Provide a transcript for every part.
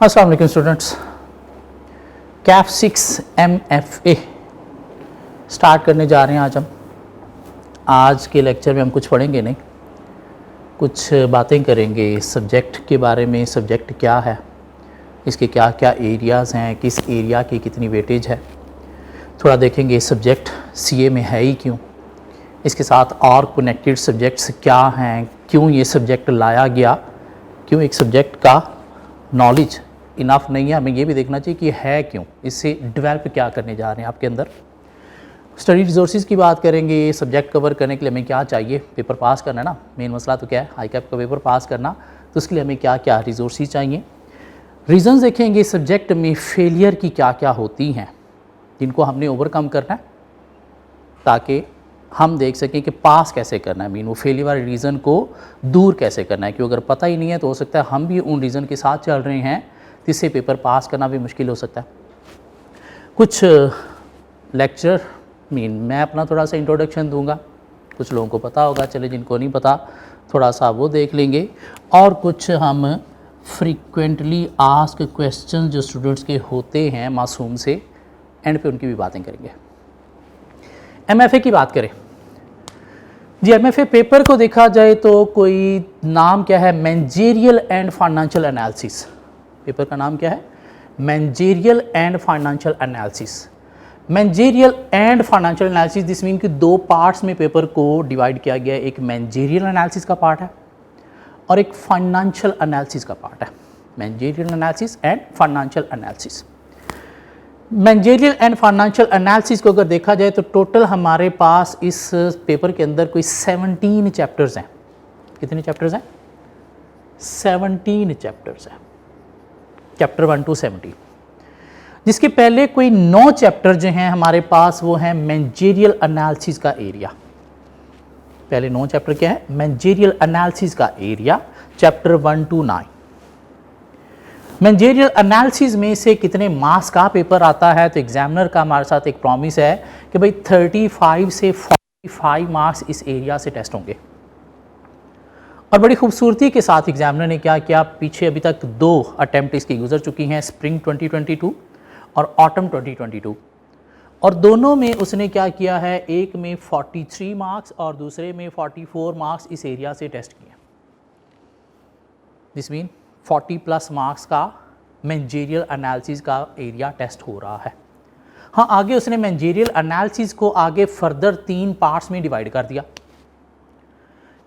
अस्सलाम वालेकुम students, Kaif 6 MFA start करने जा रहे हैं। आज के लेक्चर में हम कुछ पढ़ेंगे नहीं, कुछ बातें करेंगे सब्जेक्ट के बारे में। सब्जेक्ट क्या है, इसके क्या क्या एरियाज़ हैं, किस एरिया की कितनी वेटेज है, थोड़ा देखेंगे सब्जेक्ट CA में है ही क्यों, इसके साथ और कनेक्टेड सब्जेक्ट्स क्या हैं, क्यों ये सब्जेक्ट लाया गया, क्यों एक सब्जेक्ट का नॉलेज इनफ नहीं है, हमें ये भी देखना चाहिए कि है क्यों, इससे डेवलप क्या करने जा रहे हैं आपके अंदर। स्टडी रिसोर्सेज की बात करेंगे, सब्जेक्ट कवर करने के लिए हमें क्या चाहिए, पेपर पास करना है ना, मेन मसला तो क्या है, हाई कैप का पेपर पास करना, तो उसके लिए हमें क्या क्या रिसोर्सेज चाहिए। रीज़न्स देखेंगे सब्जेक्ट में फेलियर की क्या क्या होती हैं जिनको हमने ओवरकम करना है, ताकि हम देख सकें कि पास कैसे करना है, मीन वो फेलियर वाले रीज़न को दूर कैसे करना है। क्योंकि अगर पता ही नहीं है तो हो सकता है हम भी उन रीज़न के साथ चल रहे हैं, जिससे पेपर पास करना भी मुश्किल हो सकता है। कुछ लेक्चर मैं अपना थोड़ा सा इंट्रोडक्शन दूंगा, कुछ लोगों को पता होगा, चले जिनको नहीं पता थोड़ा सा वो देख लेंगे, और कुछ हम फ्रीक्वेंटली आस्क क्वेश्चन जो स्टूडेंट्स के होते हैं मासूम से, एंड पे उनकी भी बातें करेंगे। MFA की बात करें जी, MFA पेपर को देखा जाए तो कोई नाम क्या है, managerial and financial analysis. Paper का नाम क्या है, managerial and financial analysis. Managerial and financial analysis, this mean कि दो पार्ट्स में पेपर को डिवाइड किया गया है। एक मैनेजरियल एनालिसिस का पार्ट है और एक फाइनेंशियल एनालिसिस का पार्ट है। Managerial analysis and financial analysis. Managerial and financial analysis को अगर देखा जाए तो टोटल हमारे पास इस पेपर के अंदर कोई 17 चैप्टर्स हैं। कितने चैप्टर्स हैं? 17 चैप्टर्स हैं, चैप्टर 1 to 17, जिसके पहले कोई 9 चैप्टर जो हैं हमारे पास वो हैं मैनेजरियल एनालिसिस का एरिया। पहले 9 चैप्टर क्या है, मैनेजरियल एनालिसिस का area, chapter 1 to 9। Managerial analysis में से कितने मार्क्स का पेपर आता है, तो एग्जामिनर का हमारे साथ एक प्रॉमिस है कि भाई 35 से 45 मार्क्स इस एरिया से टेस्ट होंगे। और बड़ी खूबसूरती के साथ एग्जामिनर ने क्या किया, पीछे अभी तक 2 अटैम्प्ट इसकी गुजर चुकी हैं, स्प्रिंग 2022 और ऑटम 2022, और दोनों में उसने क्या किया है, एक में 43 मार्क्स और दूसरे में 44 मार्क्स इस एरिया से टेस्ट किए। दिस मीन 40+ मार्क्स का मैनेजरियल एनालिसिस का एरिया टेस्ट हो रहा है। हाँ, आगे उसने मैनेजरियल एनालिसिस को आगे फर्दर 3 पार्ट्स में डिवाइड कर दिया।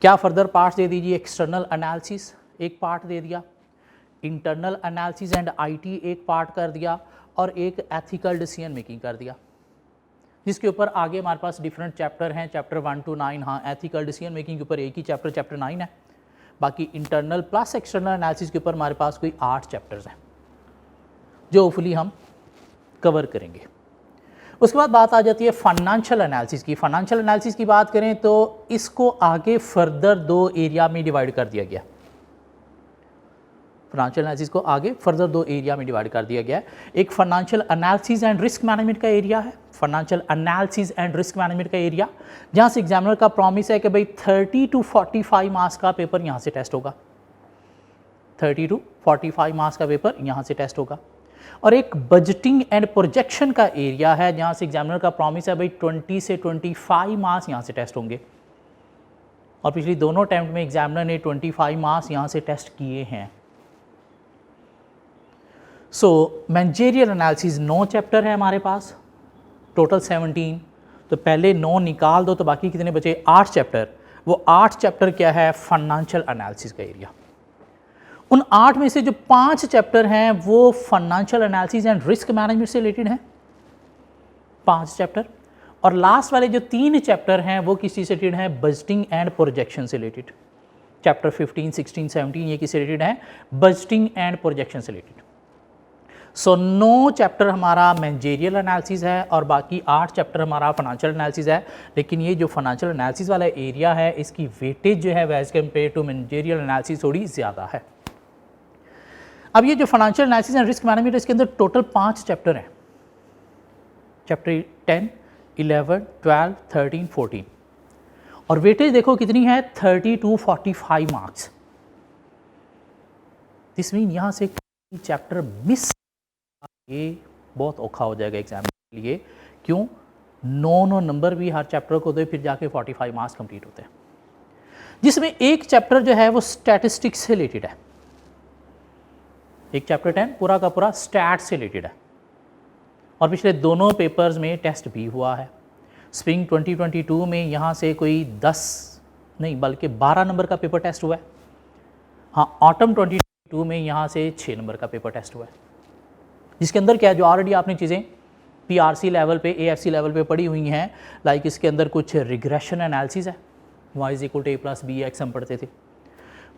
क्या फर्दर पार्ट्स दे दीजिए, एक्सटर्नल एनालिसिस एक पार्ट दे दिया, इंटरनल एनालिसिस एंड IT एक पार्ट कर दिया, और एक एथिकल डिसीजन मेकिंग कर दिया, जिसके ऊपर आगे हमारे पास डिफरेंट चैप्टर हैं, चैप्टर 1 to 9। हाँ, एथिकल डिसीजन मेकिंग के ऊपर एक ही चैप्टर, चैप्टर 9 है। बाकी इंटरनल प्लस एक्सटर्नल एनालिसिस के ऊपर हमारे पास कोई 8 चैप्टर्स हैं, जो होपफुली हम कवर करेंगे। उसके बाद बात आ जाती है फाइनेंशियल एनालिसिस की। फाइनेंशियल एनालिसिस की बात करें तो इसको आगे फर्दर 2 एरिया में डिवाइड कर दिया गया। फाइनेंशियल एनालिसिस को आगे फर्दर 2 एरिया में डिवाइड कर दिया गया है। एक financial analysis and risk management का एरिया है, financial analysis and risk management का एरिया, जहां से एग्जामिनर का प्रॉमिस है कि भाई 30 to 45 मार्क्स का पेपर यहां से टेस्ट होगा। 30 to 45 मार्क्स का पेपर यहां से टेस्ट होगा। और एक बजटिंग एंड प्रोजेक्शन का एरिया है, जहां से एग्जामिनर का प्रॉमिस है भाई 20 से 25 मार्क्स यहां से टेस्ट होंगे। और पिछली दोनों अटेम्प्ट में एग्जामिनर ने 25 मार्क्स यहां से टेस्ट किए हैं। सो मैनेजरियल एनालिसिस 9 चैप्टर है हमारे पास, टोटल 17, तो पहले 9 निकाल दो तो बाकी कितने बचे, 8 चैप्टर। वो 8 चैप्टर क्या है, फाइनेंशियल एनालिसिस का एरिया। उन 8 में से जो 5 चैप्टर हैं वो financial analysis and risk management से रिलेटेड हैं, 5 चैप्टर। और लास्ट वाले जो 3 चैप्टर हैं वो किस चीज़ से रिलेटेड हैं, बजटिंग एंड प्रोजेक्शन से रिलेटेड। चैप्टर 15, 16, 17 ये किससे रिलेटेड है, बजटिंग एंड प्रोजेक्शन से रिलेटेड। सो 9 चैप्टर हमारा मैनेजरियल एनालिसिस है और बाकी 8 चैप्टर हमारा फाइनेंशियल एनालिसिस है। लेकिन ये जो फाइनेंशियल एनालिसिस वाला एरिया है, इसकी वेटेज जो है as compare to managerial analysis थोड़ी ज़्यादा है। अब ये जो financial analysis and risk management, इसके अंदर टोटल 5 चैप्टर हैं, चैप्टर 10, 11, 12, 13, 14, और वेटेज देखो कितनी है, 30 to 45 मार्क्स। दिस मीन यहाँ से चैप्टर मिस, ये बहुत औखा हो जाएगा एग्जाम के लिए। क्यों? 9 नंबर भी हर चैप्टर को दे, फिर जाके 45 मार्क्स कंप्लीट होते हैं, जिसमें एक चैप्टर जो है वो स्टैटिस्टिक्स से रिलेटेड है। एक चैप्टर 10 पूरा का पूरा स्टैट से रिलेटेड है, और पिछले दोनों पेपर्स में टेस्ट भी हुआ है। स्प्रिंग 2022 में यहाँ से कोई 10 नहीं बल्कि 12 नंबर का पेपर टेस्ट हुआ है। हाँ, ऑटम 2022 में यहाँ से 6 नंबर का पेपर टेस्ट हुआ है, जिसके अंदर क्या है, जो ऑलरेडी आपने चीज़ें PRC लेवल पे, AFC लेवल पे पढ़ी हुई हैं। लाइक इसके अंदर कुछ रिग्रेशन एनालिसिस है, y = a + bx हम पढ़ते थे,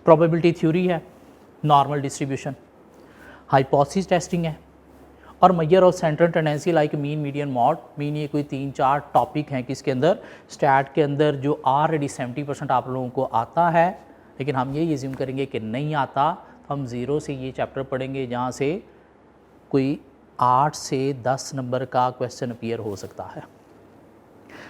प्रोबेबिलिटी थ्योरी है, नॉर्मल डिस्ट्रीब्यूशन, हाइपोथेसिस टेस्टिंग है, और measure of central tendency like mean, median, mod. Mean ये कोई 3-4 टॉपिक हैं कि इसके अंदर स्टैट के अंदर जो ऑलरेडी 70% आप लोगों को आता है, लेकिन हम ये एज्यूम करेंगे कि नहीं आता, तो हम 0 से ये चैप्टर पढ़ेंगे जहाँ से कोई 8 से 10 नंबर का क्वेश्चन अपीयर हो सकता है।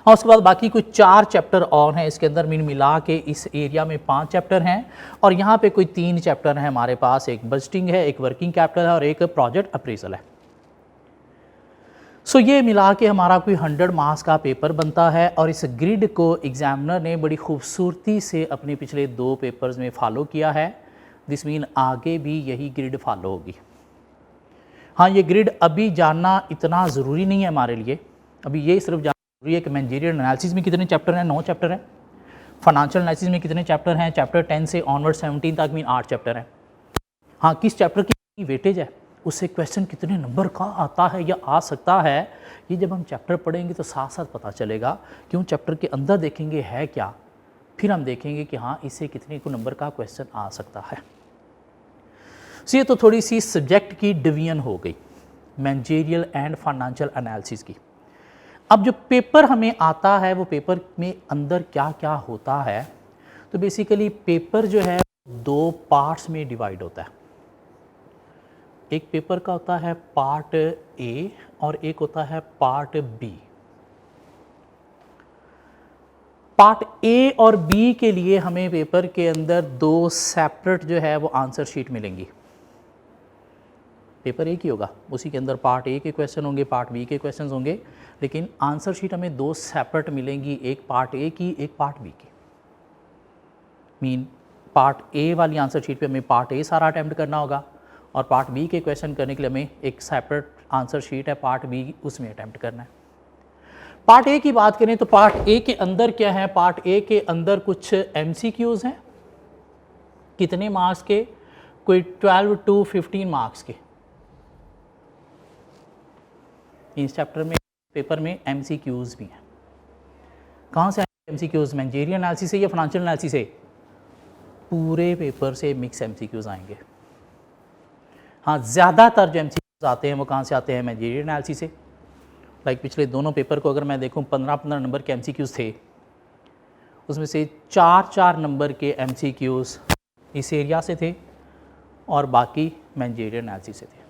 और उसके बाद बाकी कुछ 4 चैप्टर और हैं इसके अंदर, मीन मिला के इस एरिया में 5 चैप्टर हैं, और यहाँ पे कोई 3 चैप्टर हैं हमारे पास। एक बजटिंग है, एक वर्किंग कैपिटल है, और एक प्रोजेक्ट अप्रेजल है। सो ये मिला के हमारा कोई 100 मार्क्स का पेपर बनता है, और इस ग्रिड को एग्जामिनर ने बड़ी खूबसूरती से अपने पिछले 2 पेपर्स में फॉलो किया है। दिस मीन आगे भी यही ग्रिड फॉलो होगी। हाँ, ये ग्रिड अभी जानना इतना ज़रूरी नहीं है हमारे लिए। अभी ये सिर्फ जानना ज़रूरी है कि मैनेजरियल एनालिसिस में कितने चैप्टर हैं, 9 चैप्टर हैं। फाइनेंशियल एनालिसिस में कितने चैप्टर हैं, चैप्टर 10 से ऑनवर्ड 17 तक मीन 8 चैप्टर हैं। हाँ, किस चैप्टर की कितनी वेटेज है, उससे क्वेश्चन कितने नंबर का आता है या आ सकता है, ये जब हम चैप्टर पढ़ेंगे तो साथ साथ पता चलेगा। क्यों? चैप्टर के अंदर देखेंगे है क्या, फिर हम देखेंगे कि हाँ इससे कितने को नंबर का क्वेश्चन आ सकता है। सो ये तो थोड़ी सी सब्जेक्ट की डिवीजन हो गई, मैनेजरियल एंड फाइनेंशियल एनालिसिस की। अब जो पेपर हमें आता है वो पेपर में अंदर क्या क्या होता है, तो बेसिकली पेपर जो है 2 पार्ट्स में डिवाइड होता है। एक पेपर का होता है पार्ट A और एक होता है पार्ट B। पार्ट A और B के लिए हमें पेपर के अंदर 2 सेपरेट जो है वो आंसर शीट मिलेंगी। पेपर एक ही होगा, उसी के अंदर पार्ट A के क्वेश्चन होंगे, पार्ट B के क्वेश्चन होंगे, लेकिन आंसर शीट हमें 2 सेपरेट मिलेंगी, एक पार्ट A की, एक पार्ट B की। मीन पार्ट A वाली आंसर शीट पे हमें पार्ट A सारा अटैम्प्ट करना होगा, और पार्ट B के क्वेश्चन करने के लिए हमें एक सेपरेट आंसर शीट है पार्ट B, उसमें अटैम्प्ट करना है। पार्ट A की बात करें तो पार्ट A के अंदर क्या है, पार्ट A के अंदर कुछ MCQs हैं, कितने मार्क्स के, कोई 12 to 15 मार्क्स के। इस चैप्टर में पेपर में MCQs भी हैं। कहाँ से आएंगे MCQs? मैनेजरियल एनालिसिस से या फाइनेंशियल एनालिसिस से? पूरे पेपर से मिक्स MCQs आएंगे। हाँ, ज़्यादातर जो MCQs आते हैं वो कहाँ से आते हैं? मैनेजरियल एनालिसिस से। लाइक पिछले दोनों पेपर को अगर मैं देखूँ 15-15 नंबर के MCQs थे, उसमें से 4-4 नंबर के MCQs इस एरिया से थे और बाकी मैनेजरियल एनालिसिस से थे।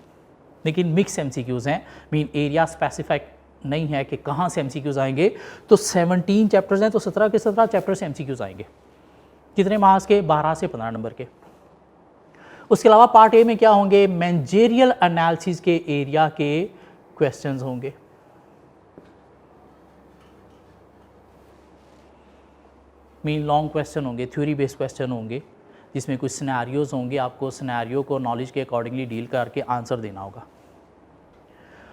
लेकिन मिक्स MCQs हैं, मीन एरिया स्पेसिफाइड नहीं है कि कहाँ से MCQs आएंगे। तो 17 चैप्टर्स हैं तो 17 के 17 चैप्टर से MCQs आएंगे। कितने मार्क्स के? 12 से 15 नंबर के। उसके अलावा पार्ट A में क्या होंगे? मैनेजरियल एनालिसिस के एरिया के क्वेश्चंस होंगे। मीन लॉन्ग क्वेश्चन होंगे, थ्योरी बेस्ड क्वेश्चन होंगे, जिसमें कुछ सिनेरियोज होंगे, आपको सिनेरियो को नॉलेज के अकॉर्डिंगली डील करके आंसर देना होगा।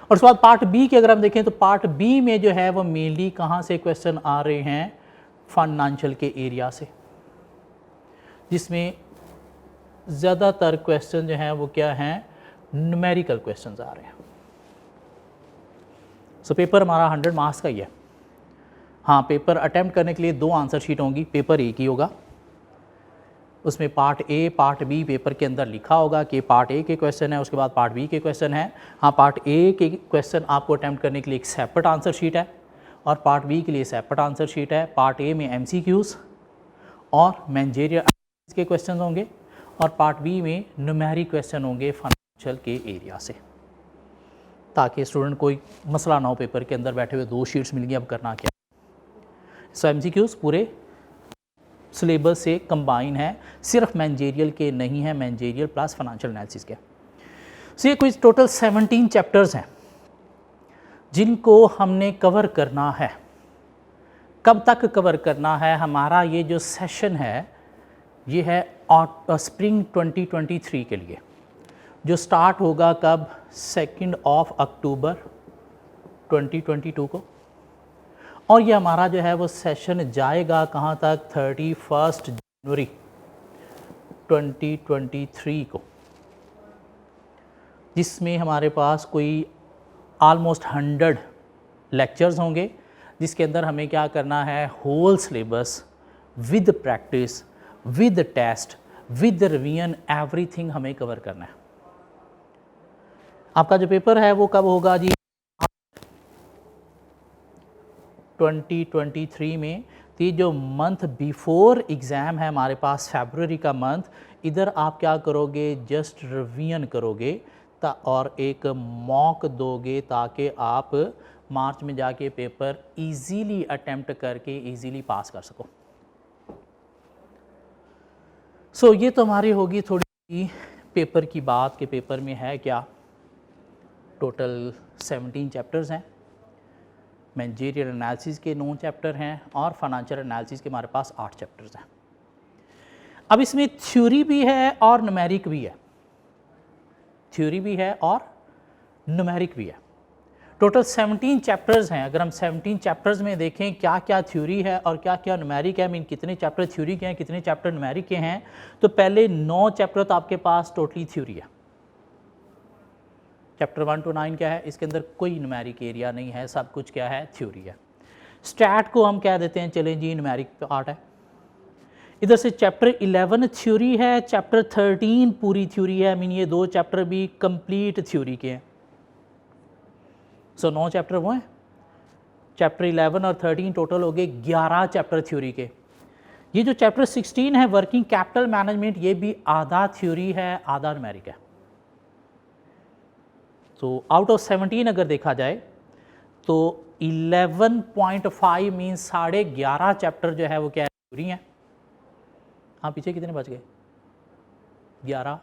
और उसके बाद पार्ट B की अगर हम देखें तो पार्ट B में जो है वो मेनली कहाँ से क्वेश्चन आ रहे हैं? फाइनेंशियल के एरिया से, जिसमें ज़्यादातर क्वेश्चन जो हैं वो क्या हैं? न्यूमेरिकल क्वेश्चंस आ रहे हैं। सो पेपर हमारा 100 मार्क्स का ही है। हाँ, पेपर अटैम्प्ट करने के लिए 2 आंसर शीट होंगी, पेपर एक ही होगा। उसमें part A part B paper के अंदर लिखा होगा कि पार्ट A के क्वेश्चन है, उसके बाद पार्ट B के क्वेश्चन है। हाँ, पार्ट A के क्वेश्चन आपको अटैम्प्ट करने के लिए एक सेपरेट आंसर शीट है और पार्ट B के लिए सेपरेट आंसर शीट है। पार्ट A में MCQs और मैनेजरियल के क्वेश्चन होंगे और पार्ट B में न्यूमेरिक क्वेश्चन होंगे फाइनेंशियल के एरिया से, ताकि स्टूडेंट कोई मसला ना हो पेपर के अंदर बैठे हुए 2 शीट्स मिल गई, अब करना क्या। सो MCQs पूरे सिलेबस से कंबाइन है, सिर्फ मैनेजरियल के नहीं है, मैनेजरियल प्लस फाइनेंशियल एनालिसिस के। ये कोई टोटल 17 चैप्टर्स हैं जिनको हमने कवर करना है। कब तक कवर करना है? हमारा ये जो सेशन है ये है स्प्रिंग 2023 के लिए, जो स्टार्ट होगा कब? 2 अक्टूबर 2022 को, और ये हमारा जो है वो सेशन जाएगा कहाँ तक? 31 जनवरी 2023 को, जिसमें हमारे पास कोई ऑलमोस्ट 100 लेक्चर्स होंगे, जिसके अंदर हमें क्या करना है? Whole syllabus with practice, with test, with revision, everything हमें कवर करना है। आपका जो पेपर है वो कब होगा जी? 2023 में। तो ये जो मंथ बिफोर एग्ज़ाम है हमारे पास, फरवरी का मंथ, इधर आप क्या करोगे? जस्ट रिवीजन करोगे और एक मॉक दोगे ताकि आप मार्च में जाके पेपर इजीली अटेम्प्ट करके इजीली पास कर सको। सो ये तो हमारी होगी थोड़ी पेपर की बात कि पेपर में है क्या। टोटल 17 चैप्टर्स हैं। मैनेजरियल एनालिसिस के 9 चैप्टर हैं और फाइनेंशियल एनालिसिस के हमारे पास 8 चैप्टर्स हैं। अब इसमें थ्योरी भी है और न्यूमेरिक भी है, थ्योरी भी है और न्यूमेरिक भी है। टोटल 17 चैप्टर्स हैं। अगर हम 17 चैप्टर्स में देखें क्या क्या थ्योरी है और क्या क्या न्यूमेरिक है, मीन कितने चैप्टर थ्योरी के हैं, कितने चैप्टर न्यूमेरिक के हैं, तो पहले 9 चैप्टर तो आपके पास टोटली थ्योरी है। चैप्टर 1 to 9 क्या है? इसके अंदर कोई न्यूमेरिक एरिया नहीं है, सब कुछ क्या है? थ्योरी है। स्टैट को हम कह देते हैं चलें जी न्यूमेरिक पार्ट है। इधर से चैप्टर 11 थ्योरी है, चैप्टर 13 पूरी थ्योरी है, मीन ये 2 चैप्टर भी कंप्लीट थ्योरी के हैं। सो 9 चैप्टर वो हैं। चैप्टर 11 और 13 टोटल हो गए 11 चैप्टर थ्योरी के। ये जो चैप्टर 16 है वर्किंग कैपिटल मैनेजमेंट, ये भी आधा थ्योरी है आधा न्यूमेरिक है। तो आउट ऑफ 17 अगर देखा जाए तो 11.5 मीन 11.5 चैप्टर जो है वो क्या है? थ्योरी है। हाँ, पीछे कितने बच गए? 11,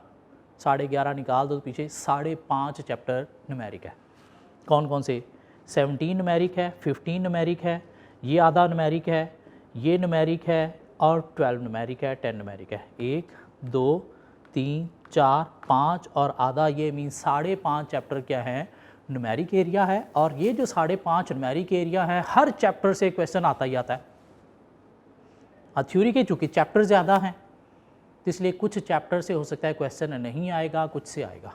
11.5 निकाल दो तो पीछे 5.5 चैप्टर न्यूमेरिक है। कौन कौन से? 17 न्यूमेरिक है, 15 न्यूमेरिक है, ये आधा न्यूमेरिक है, ये न्यूमेरिक है और 12 न्यूमेरिक है, 10 न्यूमेरिक है। 1 2 3 4 5 और आधा, ये मीन 5.5 चैप्टर क्या है? न्यूमेरिक एरिया है। और ये जो 5.5 न्यूमेरिक एरिया है, हर चैप्टर से क्वेश्चन आता ही आता है। थ्योरी के चूँकि चैप्टर ज़्यादा हैं तो इसलिए कुछ चैप्टर से हो सकता है क्वेश्चन नहीं आएगा, कुछ से आएगा।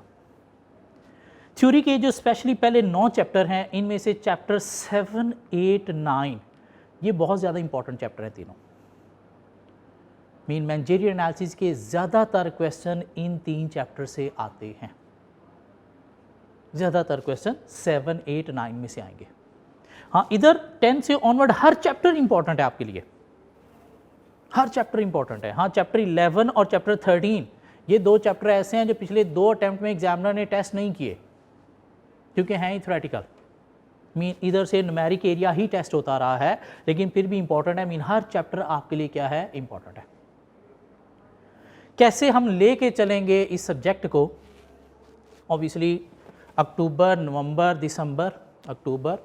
थ्योरी के जो स्पेशली पहले 9 चैप्टर हैं, इनमें से चैप्टर 7, 8, 9 ये बहुत ज़्यादा इंपॉर्टेंट चैप्टर हैं तीनों। मीन मैनेजरियल एनालिसिस के ज़्यादातर क्वेश्चन इन 3 चैप्टर से आते हैं। ज़्यादातर क्वेश्चन 7, 8, 9 में से आएंगे। हाँ, इधर 10 से ऑनवर्ड हर चैप्टर इंपॉर्टेंट है आपके लिए, हर चैप्टर इंपॉर्टेंट है। हाँ, चैप्टर 11 और चैप्टर 13 ये 2 चैप्टर ऐसे हैं जो पिछले 2 अटैम्प्ट में एग्जामिनर ने टेस्ट नहीं किए क्योंकि हैं ही थ्योरेटिकल। मीन इधर से न्यूमेरिक एरिया ही टेस्ट होता रहा है, लेकिन फिर भी इंपॉर्टेंट है। मीन हर चैप्टर आपके लिए क्या है? इंपॉर्टेंट है। कैसे हम लेके चलेंगे इस सब्जेक्ट को? ऑब्वियसली अक्टूबर, नवंबर, दिसंबर, अक्टूबर,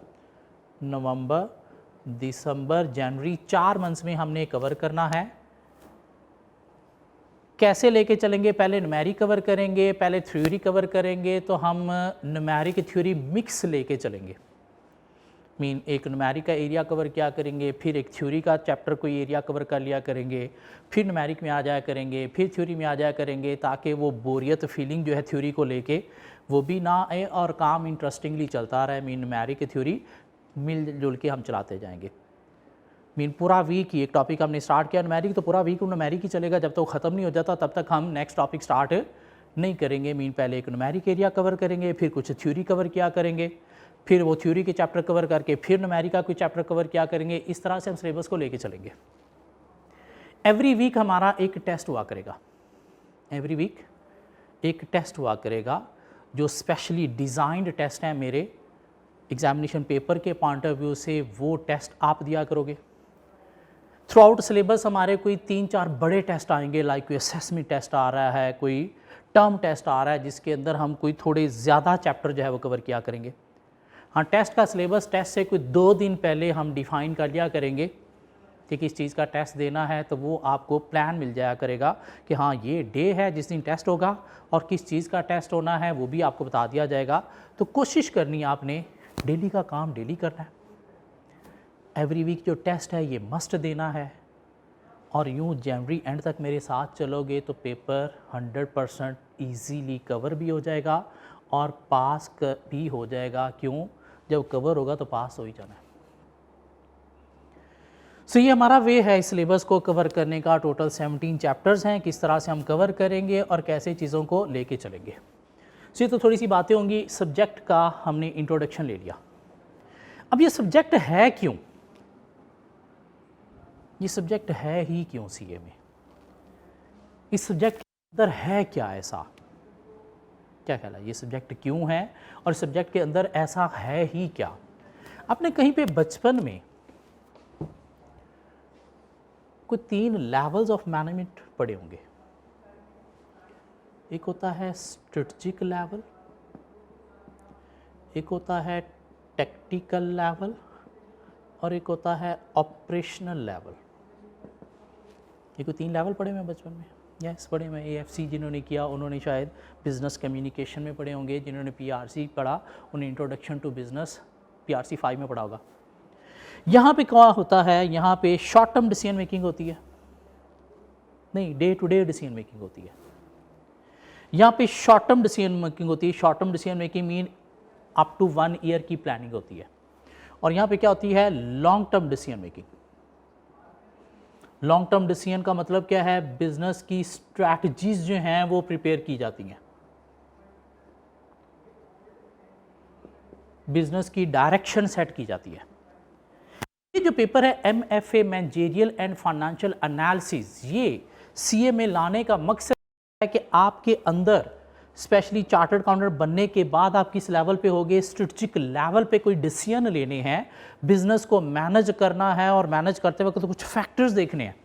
नवंबर, दिसंबर, जनवरी, 4 मंथ्स में हमने कवर करना है। कैसे लेके चलेंगे? पहले न्यूमेरिक कवर करेंगे, पहले थ्योरी कवर करेंगे, तो हम न्यूमेरिक थ्योरी मिक्स लेके चलेंगे। मीन एक न्यूमेरिक का एरिया कवर क्या करेंगे, फिर एक थ्योरी का चैप्टर कोई एरिया कवर कर लिया करेंगे, फिर न्यूमेरिक में आ जाया करेंगे, फिर थ्योरी में आ जाया करेंगे, ताकि वो बोरियत फीलिंग जो है थ्योरी को लेके वो भी ना आए और काम इंटरेस्टिंगली चलता रहे। मीन न्यूमेरिक थ्योरी मिलजुल के हम चलाते जाएंगे। मीन पूरा वीक ही एक टॉपिक हमने स्टार्ट किया न्यूमेरिक, तो पूरा वीक न्यूमेरिक ही चलेगा। जब तक तो ख़त्म नहीं हो जाता तब तक हम नेक्स्ट टॉपिक स्टार्ट नहीं करेंगे। मीन पहले एक न्यूमेरिक एरिया कवर करेंगे, फिर कुछ थ्योरी कवर किया करेंगे, फिर वो थ्योरी के चैप्टर कवर करके फिर न्यूमेरिक का कोई चैप्टर कवर किया करेंगे। इस तरह से हम सिलेबस को लेके चलेंगे। एवरी वीक हमारा एक टेस्ट हुआ करेगा, एवरी वीक एक टेस्ट हुआ करेगा जो स्पेशली डिज़ाइंड टेस्ट हैं मेरे एग्जामिनेशन पेपर के पॉइंट ऑफ व्यू से। वो टेस्ट आप दिया करोगे। थ्रू आउट सिलेबस हमारे कोई 3-4 बड़े टेस्ट आएंगे, लाइक कोई असेसमेंट टेस्ट आ रहा है, कोई टर्म टेस्ट आ रहा है जिसके अंदर हम कोई थोड़े ज़्यादा चैप्टर जो है वो कवर किया करेंगे। हाँ, टेस्ट का सिलेबस टेस्ट से कोई 2 दिन पहले हम डिफ़ाइन कर लिया करेंगे कि किस चीज़ का टेस्ट देना है, तो वो आपको प्लान मिल जाया करेगा कि हाँ ये डे है जिस दिन टेस्ट होगा और किस चीज़ का टेस्ट होना है वो भी आपको बता दिया जाएगा। तो कोशिश करनी है आपने डेली का काम डेली करना है, एवरी वीक जो टेस्ट है ये मस्ट देना है, और यूँ जनवरी एंड तक मेरे साथ चलोगे तो पेपर 100% ईजीली कवर भी हो जाएगा और पास भी हो जाएगा। क्यों? जब कवर होगा तो पास हो ही जाना है। सो ये हमारा वे है इस सिलेबस को कवर करने का। टोटल 17 चैप्टर्स हैं, किस तरह से हम कवर करेंगे और कैसे चीज़ों को लेके चलेंगे। सो ये तो थोड़ी सी बातें होंगी। सब्जेक्ट का हमने इंट्रोडक्शन ले लिया। अब ये सब्जेक्ट है क्यों, ये सब्जेक्ट है ही क्यों सीए में, इस सब्जेक्ट के अंदर है क्या ऐसा, क्या ख्याल है ये सब्जेक्ट क्यों है और सब्जेक्ट के अंदर ऐसा है ही क्या। आपने कहीं पे बचपन में कोई 3 लेवल्स ऑफ मैनेजमेंट पढ़े होंगे। एक होता है स्ट्रेटजिक लेवल, एक होता है टेक्टिकल लेवल और एक होता है ऑपरेशनल लेवल। ये कोई 3 लेवल पढ़े हैं बचपन में? यस, पढ़े हैं। AFC जिन्होंने किया उन्होंने शायद बिजनेस कम्युनिकेशन में पढ़े होंगे। जिन्होंने PRC पढ़ा उन्हें इंट्रोडक्शन टू बिजनेस PRC 5 में पढ़ा होगा। यहाँ पे क्या होता है, यहाँ पे शॉर्ट टर्म डिसीजन मेकिंग होती है, नहीं day to day decision making होती है। यहाँ पे शॉर्ट टर्म डिसीजन मेकिंग होती है। Short term decision making mean up to 1 year की प्लानिंग होती है। और यहाँ पे क्या होती है, long term decision making. Long term decision का मतलब क्या है, बिजनेस की स्ट्रैटेजीज जो हैं वो प्रिपेयर की जाती हैं, बिजनेस की डायरेक्शन सेट की जाती है। ये जो पेपर है MFA managerial and financial analysis, ये CA में लाने का मकसद है कि आपके अंदर स्पेशली चार्टर्ड अकाउंटेंट बनने के बाद आप किस लेवल पे होगे, स्ट्रेटेजिक लेवल पे कोई डिसीजन लेने हैं, बिजनेस को मैनेज करना है और मैनेज करते वक्त तो कुछ फैक्टर्स देखने हैं।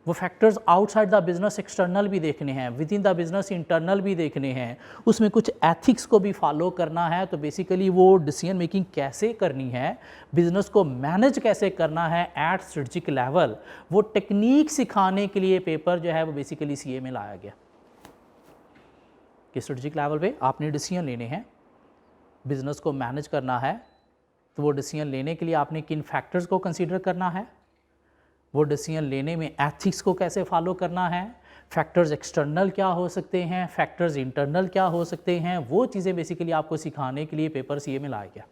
वो factors outside the business external भी देखने हैं, with in the business internal भी देखने हैं, उसमें कुछ एथिक्स को भी फॉलो करना है। तो बेसिकली वो डिसीजन मेकिंग कैसे करनी है, बिजनेस को मैनेज कैसे करना है एट स्ट्रेटेजिक लेवल, वो टेक्निक सिखाने के लिए पेपर जो है वो बेसिकली CA में लाया गया कि स्ट्रेटेजिक लेवल पे आपने डिसीजन लेने हैं, बिजनेस को मैनेज करना है। तो वो डिसीजन लेने के लिए आपने किन फैक्टर्स को कंसीडर करना है, वो डिसीजन लेने में एथिक्स को कैसे फॉलो करना है, फैक्टर्स एक्सटर्नल क्या हो सकते हैं, फैक्टर्स इंटरनल क्या हो सकते हैं, वो चीज़ें बेसिकली आपको सिखाने के लिए पेपर CA में लाया गया।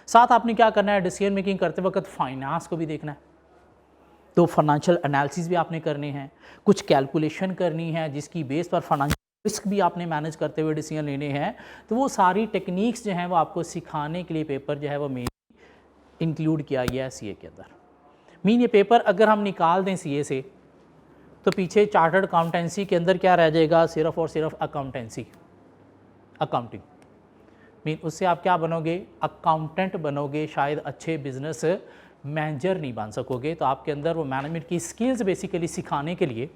साथ आपने क्या करना है, डिसीजन मेकिंग करते वक्त फाइनेंस को भी देखना है, तो फाइनेंशियल एनालिसिस भी आपने करने हैं, कुछ कैलकुलेशन करनी है जिसकी बेस पर फाइनेंशियल रिस्क भी आपने मैनेज करते हुए डिसीजन लेने हैं। तो वो सारी टेक्निक्स जो हैं वो आपको सिखाने के लिए पेपर जो है वो मेन इंक्लूड किया गया है CA के अंदर। मीन ये पेपर अगर हम निकाल दें CA से तो पीछे चार्टर्ड अकाउंटेंसी के अंदर क्या रह जाएगा, सिर्फ और सिर्फ अकाउंटेंसी, अकाउंटिंग। मीन उससे आप क्या बनोगे, अकाउंटेंट बनोगे, शायद अच्छे बिजनेस मैनेजर नहीं बन सकोगे। तो आपके अंदर वो मैनेजमेंट की स्किल्स बेसिकली सिखाने के लिए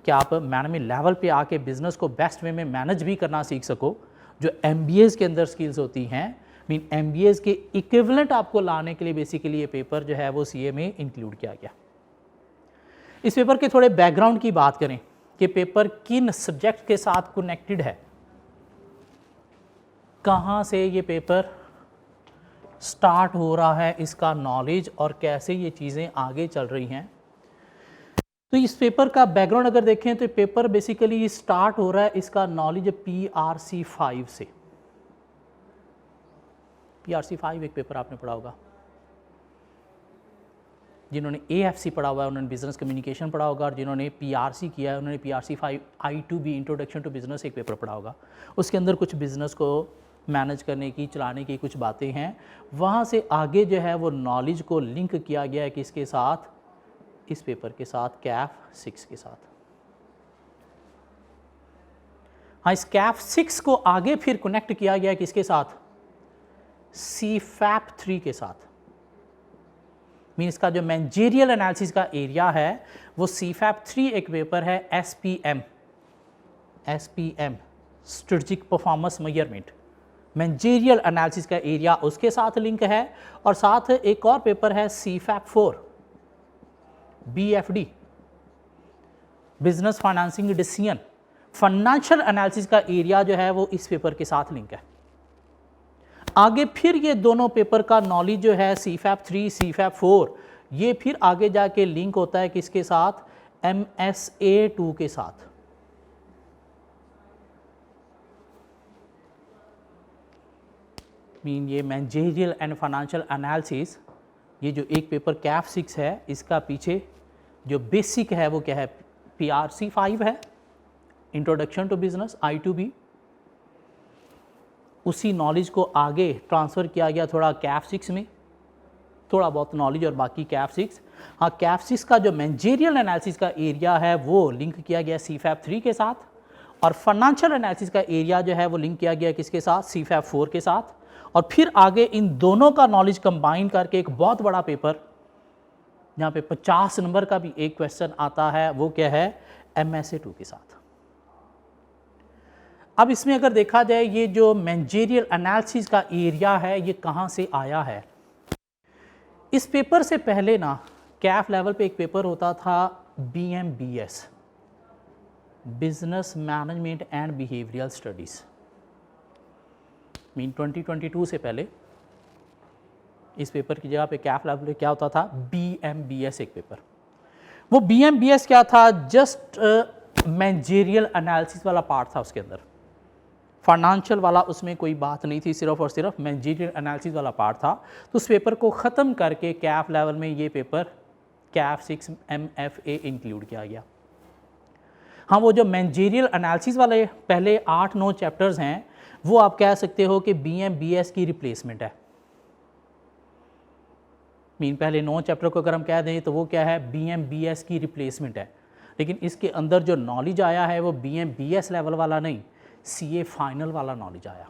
कि आप मैनेजमेंट लेवल पे आके बिजनेस को बेस्ट वे में मैनेज भी करना सीख सको, जो MBAs के अंदर स्किल्स होती हैं, मीन MBAs के इक्विवेलेंट आपको लाने के लिए बेसिकली ये पेपर जो है वो CA में इंक्लूड किया गया। इस पेपर के थोड़े बैकग्राउंड की बात करें कि पेपर किन सब्जेक्ट के साथ कनेक्टेड है, कहाँ से ये पेपर स्टार्ट हो रहा है, इसका नॉलेज और कैसे ये चीज़ें आगे चल रही हैं। तो इस पेपर का बैकग्राउंड अगर देखें तो पेपर बेसिकली स्टार्ट हो रहा है इसका नॉलेज PRC 5 से। PRC 5 एक पेपर आपने पढ़ा होगा, जिन्होंने AFC पढ़ा हुआ है उन्होंने बिजनेस कम्युनिकेशन पढ़ा होगा, और जिन्होंने PRC किया है उन्होंने PRC 5 I2B introduction to business एक पेपर पढ़ा होगा। उसके अंदर कुछ बिजनेस को मैनेज करने की, चलाने की कुछ बातें हैं। वहाँ से आगे जो है वो नॉलेज को लिंक किया गया है किसके साथ, इस पेपर के साथ, CAF 6 के साथ। हाँ, इस CAF 6 को आगे फिर कनेक्ट किया गया है किसके साथ, CFAP 3 के साथ। मीन इसका जो मैनेजरियल एनालिसिस का एरिया है वो CFAP 3 एक पेपर है, SPM SPM strategic performance measurement, managerial analysis का एरिया उसके साथ लिंक है, और साथ एक और पेपर है CFAP 4 BFD business financing decision, financial analysis का एरिया जो है वो इस पेपर के साथ लिंक है। आगे फिर ये दोनों पेपर का नॉलेज जो है CFAP 3 CFAP 4 ये फिर आगे जाके लिंक होता है किसके साथ, MSA 2 के साथ। मीन ये मैनेजरियल एंड फाइनेंशियल एनालिसिस, ये जो एक पेपर CAF 6 है इसका पीछे जो बेसिक है वो क्या है, PRC 5 है, इंट्रोडक्शन टू बिजनेस I2B। उसी नॉलेज को आगे ट्रांसफ़र किया गया थोड़ा CAF 6 में, थोड़ा बहुत नॉलेज और बाकी CAF 6। हाँ, CAF 6 का जो मैनेजरियल एनालिसिस का एरिया है वो लिंक किया गया CFAP 3 के साथ, और फाइनेंशियल एनालिसिस का एरिया जो है वो लिंक किया गया किसके साथ, CFAP 4 के साथ। और फिर आगे इन दोनों का नॉलेज कंबाइन करके एक बहुत बड़ा पेपर जहाँ पे 50 नंबर का भी एक क्वेश्चन आता है, वो क्या है, MSA 2 के साथ। अब इसमें अगर देखा जाए ये जो मैनेजरियल एनालिसिस का एरिया है ये कहाँ से आया है। इस पेपर से पहले ना CAF लेवल पे एक पेपर होता था BMBS business management and behavioural studies, mean 2022 से पहले इस पेपर की जगह पे CAF लेवल पे क्या होता था, BMBS एक पेपर। वो BMBS क्या था, जस्ट मैनेजरियल एनालिसिस वाला पार्ट था, उसके अंदर फाइनेंशियल वाला उसमें कोई बात नहीं थी, सिर्फ और सिर्फ मैनेजरियल एनालिसिस वाला पार्ट था। तो उस पेपर को ख़त्म करके CAF लेवल में ये पेपर CAF 6 MFA इंक्लूड किया गया। हाँ, वो जो मैनेजरियल एनालिसिस वाले पहले 8-9 चैप्टर्स हैं वो आप कह सकते हो कि BMBS की रिप्लेसमेंट है। मीन पहले 9 चैप्टर को अगर हम कह दें तो वो क्या है, BMBS की रिप्लेसमेंट है। लेकिन इसके अंदर जो नॉलेज आया है वो BMBS लेवल वाला नहीं, CA फाइनल वाला नॉलेज आया।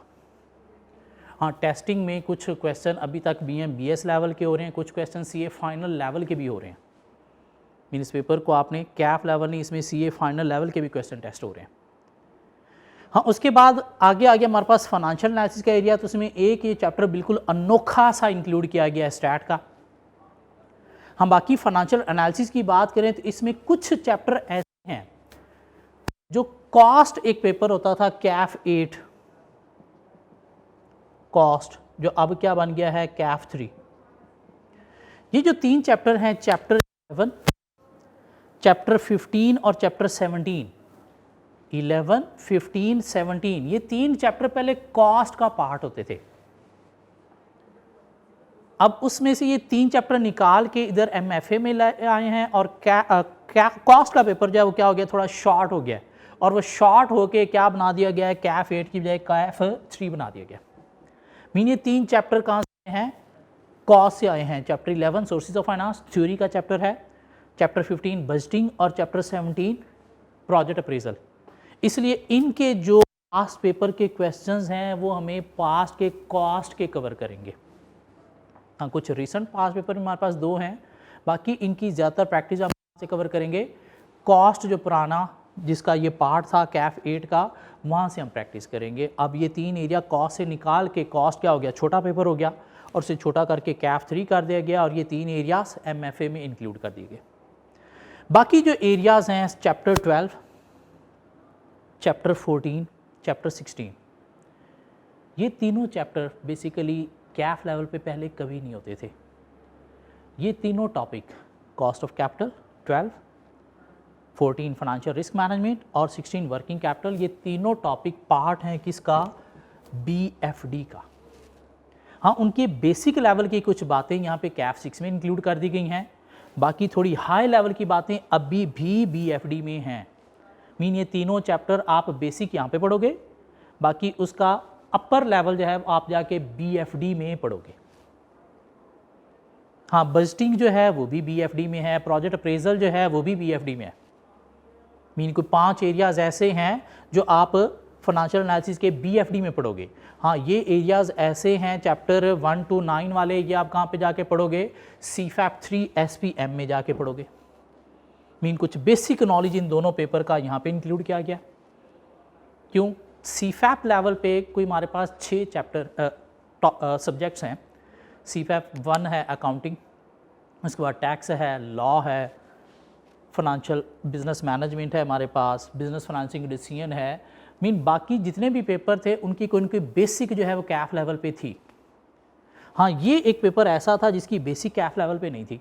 हाँ, टेस्टिंग में कुछ क्वेश्चन अभी तक BMBS लेवल के हो रहे हैं, कुछ क्वेश्चन CA फाइनल लेवल के भी हो रहे हैं। मीन इस पेपर को आपने CAF लेवल नहीं, इसमें CA फाइनल लेवल के भी क्वेश्चन टेस्ट हो रहे हैं। हाँ, उसके बाद आगे हमारे पास फाइनेंशियल एनालिसिस का एरिया, तो उसमें एक ये चैप्टर बिल्कुल अनोखा सा इंक्लूड किया गया है, स्टैट का। हम बाकी फाइनेंशियल एनालिसिस की बात करें तो इसमें कुछ चैप्टर ऐसे हैं जो कॉस्ट एक पेपर होता था CAF 8 कॉस्ट, जो अब क्या बन गया है CAF 3। ये जो 3 चैप्टर हैं, चैप्टर 11, चैप्टर 15 और चैप्टर 17, 11, 15, 17, ये 3 चैप्टर पहले कॉस्ट का पार्ट होते थे। अब उसमें से ये 3 चैप्टर निकाल के इधर MFA में लाए आए हैं, और कॉस्ट का पेपर जो है वो क्या हो गया, थोड़ा शॉर्ट हो गया, और वो शॉर्ट होके क्या बना दिया गया है, CAF 8 की बजाय CAF 3 बना दिया गया। मीन ये 3 चैप्टर कहाँ से हैं, कॉस्ट से आए हैं। Chapter 11 sources of finance theory का चैप्टर है, चैप्टर 15 बजटिंग, और चैप्टर 17 प्रोजेक्ट अप्रेजल। इसलिए इनके जो पास्ट पेपर के क्वेश्चंस हैं वो हमें पास्ट के कॉस्ट के कवर करेंगे। हाँ, कुछ रिसेंट पास्ट पेपर हमारे पास 2 हैं, बाकी इनकी ज़्यादातर प्रैक्टिस हम से कवर करेंगे। कॉस्ट जो पुराना जिसका ये पार्ट था CAF 8 का, वहाँ से हम प्रैक्टिस करेंगे। अब ये 3 एरिया कॉस्ट से निकाल के, कॉस्ट क्या हो गया, छोटा पेपर हो गया, और उसे छोटा करके CAF 3 कर दिया गया, और ये 3 एरियाज MFA में इंक्लूड कर दिए गए। बाकी जो एरियाज़ हैं चैप्टर 12, चैप्टर 14, चैप्टर 16, ये तीनों चैप्टर बेसिकली CAF लेवल पे पहले कभी नहीं होते थे। ये तीनों topic, cost of capital 12, 14 financial risk management, और 16 वर्किंग कैपिटल, ये तीनों टॉपिक पार्ट हैं किसका, BFD का। हाँ, उनके बेसिक लेवल की कुछ बातें यहाँ पे CAF 6 में इंक्लूड कर दी गई हैं, बाकी थोड़ी हाई लेवल की बातें अभी भी BFD में हैं। मीन ये तीनों चैप्टर आप बेसिक यहाँ पे पढ़ोगे, बाकी उसका अपर लेवल जो है आप जाके BFD में पढ़ोगे। हाँ, बजटिंग जो है वो भी BFD में है, प्रोजेक्ट अप्रेजल जो है वो भी BFD में है। मीन कोई 5 एरियाज़ ऐसे हैं जो आप फाइनेंशियल एनालिसिस के BFD में पढ़ोगे। हाँ, ये एरियाज़ ऐसे हैं चैप्टर 1 to 9 वाले, ये आप कहाँ पे जाके पढ़ोगे, CFAP 3 SPM में जाके पढ़ोगे। मीन कुछ बेसिक नॉलेज इन दोनों पेपर का यहाँ पे इंक्लूड किया गया। क्यों? CFAP लेवल पे कोई हमारे पास 6 चैप्टर सब्जेक्ट्स हैं। CFAP 1 है अकाउंटिंग, उसके बाद टैक्स है, लॉ है, फाइनेंशियल बिजनेस मैनेजमेंट है, हमारे पास बिजनेस फाइनेंसिंग डिसीजन है। मीन बाकी जितने भी पेपर थे उनकी कोई उनकी बेसिक जो है वो कैफ लेवल पे थी। हाँ, ये एक पेपर ऐसा था जिसकी बेसिक कैफ लेवल पे नहीं थी।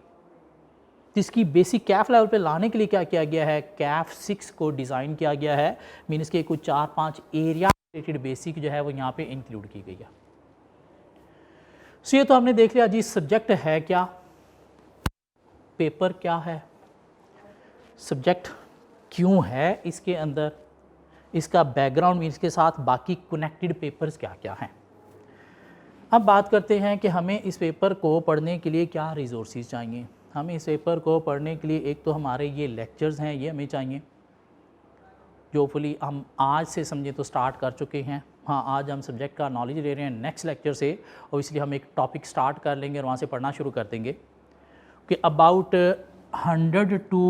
जिसकी बेसिक कैफ लेवल पे लाने के लिए क्या किया गया है, कैफ 6 को डिज़ाइन किया गया है। मीन इसके कुछ 4-5 एरिया रिलेटेड बेसिक जो है वो यहाँ पे इंक्लूड की गई है। सो ये तो हमने देख लिया जी सब्जेक्ट है क्या, पेपर क्या है, सब्जेक्ट क्यों है इसके अंदर, इसका बैकग्राउंड मीन्स के साथ बाकी कनेक्टेड पेपर्स क्या क्या हैं। अब बात करते हैं कि हमें इस पेपर को पढ़ने के लिए क्या रिसोर्सेज चाहिए। हमें इस पेपर को पढ़ने के लिए एक तो हमारे ये लेक्चर्स हैं, ये हमें चाहिए, जो फुली हम आज से समझें तो स्टार्ट कर चुके हैं। हाँ, आज हम सब्जेक्ट का नॉलेज ले रहे हैं नेक्स्ट लेक्चर से, और इसलिए हम एक टॉपिक स्टार्ट कर लेंगे और वहाँ से पढ़ना शुरू कर देंगे कि अबाउट 100 to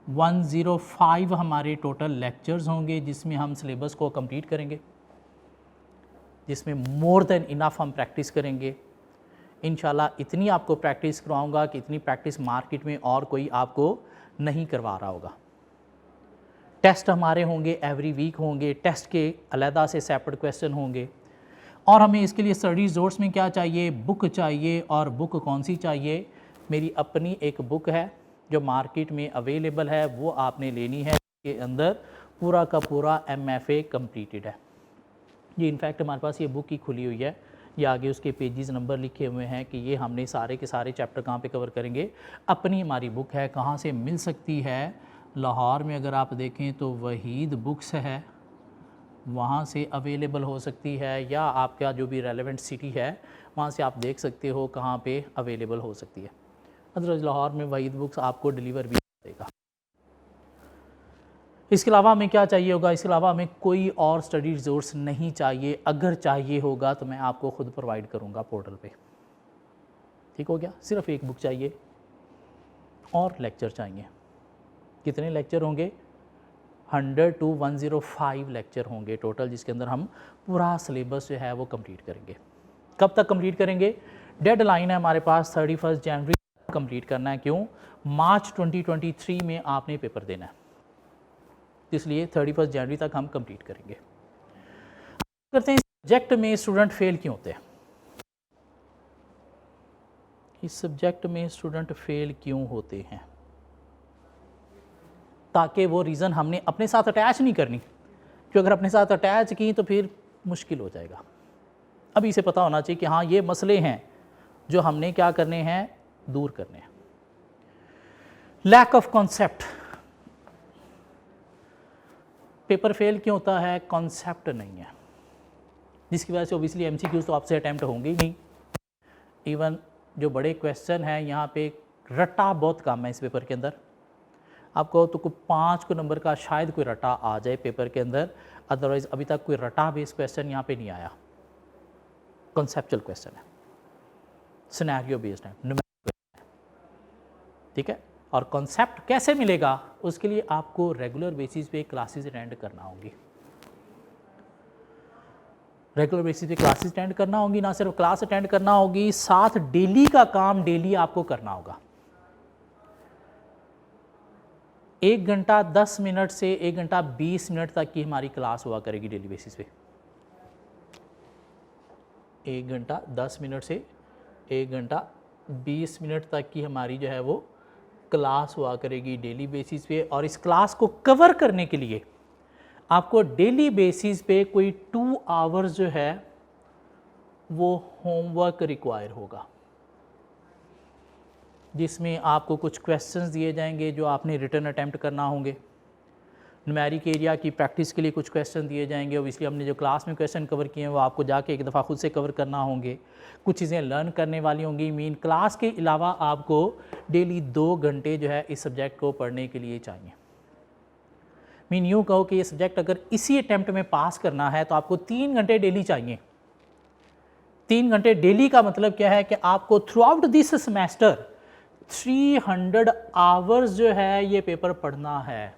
105 हमारे टोटल लेक्चर्स होंगे जिसमें हम सिलेबस को कंप्लीट करेंगे, जिसमें मोर देन इनफ हम प्रैक्टिस करेंगे। इंशाल्लाह इतनी आपको प्रैक्टिस करवाऊंगा कि इतनी प्रैक्टिस मार्केट में और कोई आपको नहीं करवा रहा होगा। टेस्ट हमारे होंगे एवरी वीक होंगे, टेस्ट के अलहदा से सेपरेट क्वेश्चन होंगे। और हमें इसके लिए स्टडी रिसोर्स में क्या चाहिए, बुक चाहिए। और बुक कौन सी चाहिए? मेरी अपनी एक बुक है जो मार्केट में अवेलेबल है, वो आपने लेनी है। इसके अंदर पूरा का पूरा MFA कंप्लीटेड है। ये इनफैक्ट हमारे पास ये बुक ही खुली हुई है, ये आगे उसके पेजेस नंबर लिखे हुए हैं कि ये हमने सारे के सारे चैप्टर कहाँ पे कवर करेंगे। अपनी हमारी बुक है, कहाँ से मिल सकती है? लाहौर में अगर आप देखें तो वहीद बुक्स है, वहाँ से अवेलेबल हो सकती है, या आपका जो भी रेलेवेंट सिटी है वहाँ से आप देख सकते हो कहाँ पे अवेलेबल हो सकती है। अदरवाइज लाहौर में वहीद बुक्स आपको डिलीवर भी करेगा। इसके अलावा हमें क्या चाहिए होगा? इसके अलावा हमें कोई और स्टडी रिसोर्स नहीं चाहिए। अगर चाहिए होगा तो मैं आपको खुद प्रोवाइड करूँगा पोर्टल पे। ठीक हो गया? सिर्फ एक बुक चाहिए और लेक्चर चाहिए। कितने लेक्चर होंगे? 100 to 105 लेक्चर होंगे टोटल, जिसके अंदर हम पूरा सिलेबस जो है वो कंप्लीट करेंगे। कब तक कंप्लीट करेंगे? डेडलाइन है हमारे पास 31 जनवरी कंप्लीट करना है। क्यों? मार्च 2023 में आपने पेपर देना है, इसलिए 31 जनवरी तक हम कंप्लीट करेंगे। करते हैं सब्जेक्ट में स्टूडेंट फेल क्यों होते हैं? इस सब्जेक्ट में स्टूडेंट फेल क्यों होते हैं? ताकि वो रीज़न हमने अपने साथ अटैच नहीं करनी, क्योंकि अगर अपने साथ अटैच की तो फिर मुश्किल हो जाएगा। अभी इसे पता होना चाहिए कि हाँ ये मसले हैं जो हमने क्या करने हैं, दूर करने हैं। Lack of concept, paper fail क्यों होता है? कॉन्सेप्ट नहीं है, जिसकी वजह से ओबियसली MCQs तो आपसे अटैम्प्ट होंगे ही नहीं। इवन जो बड़े क्वेश्चन हैं यहाँ पे रट्टा बहुत कम है इस पेपर के अंदर। आपको तो कोई 5 को नंबर का शायद कोई रटा आ जाए पेपर के अंदर, अदरवाइज अभी तक कोई रटा बेस्ड क्वेश्चन यहाँ पे नहीं आया। कॉन्सेप्चुअल क्वेश्चन है, सिनेरियो बेस्ड है, न्यूमेरिकल है। ठीक है? और कॉन्सेप्ट कैसे मिलेगा? उसके लिए आपको रेगुलर बेसिस पे क्लासेस अटेंड करना होगी। रेगुलर बेसिस पे क्लासेस अटेंड करना होगी, ना सिर्फ क्लास अटेंड करना होगी, साथ डेली का काम डेली आपको करना होगा। 1 घंटा 10 मिनट से 1 घंटा 20 मिनट तक की हमारी क्लास हुआ करेगी डेली बेसिस पे। 1 घंटा 10 मिनट से 1 घंटा 20 मिनट तक की हमारी जो है वो क्लास हुआ करेगी डेली बेसिस पे। और इस क्लास को कवर करने के लिए आपको डेली बेसिस पे कोई 2 आवर्स जो है वो होमवर्क रिक्वायर होगा, जिसमें आपको कुछ क्वेश्चंस दिए जाएंगे जो आपने रिटर्न अटेम्प्ट करना होंगे। न्यूमेरिक एरिया की प्रैक्टिस के लिए कुछ क्वेश्चन दिए जाएंगे, और इसलिए हमने जो क्लास में क्वेश्चन कवर किए हैं वो आपको जाके एक दफ़ा खुद से कवर करना होंगे। कुछ चीज़ें लर्न करने वाली होंगी। मीन क्लास के अलावा आपको डेली 2 घंटे जो है इस सब्जेक्ट को पढ़ने के लिए चाहिए। मीन यूँ कहो कि ये सब्जेक्ट अगर इसी अटैम्प्ट में पास करना है तो आपको 3 घंटे डेली चाहिए। 3 घंटे डेली का मतलब क्या है कि आपको through out this semester 300 hours जो है ये पेपर पढ़ना है।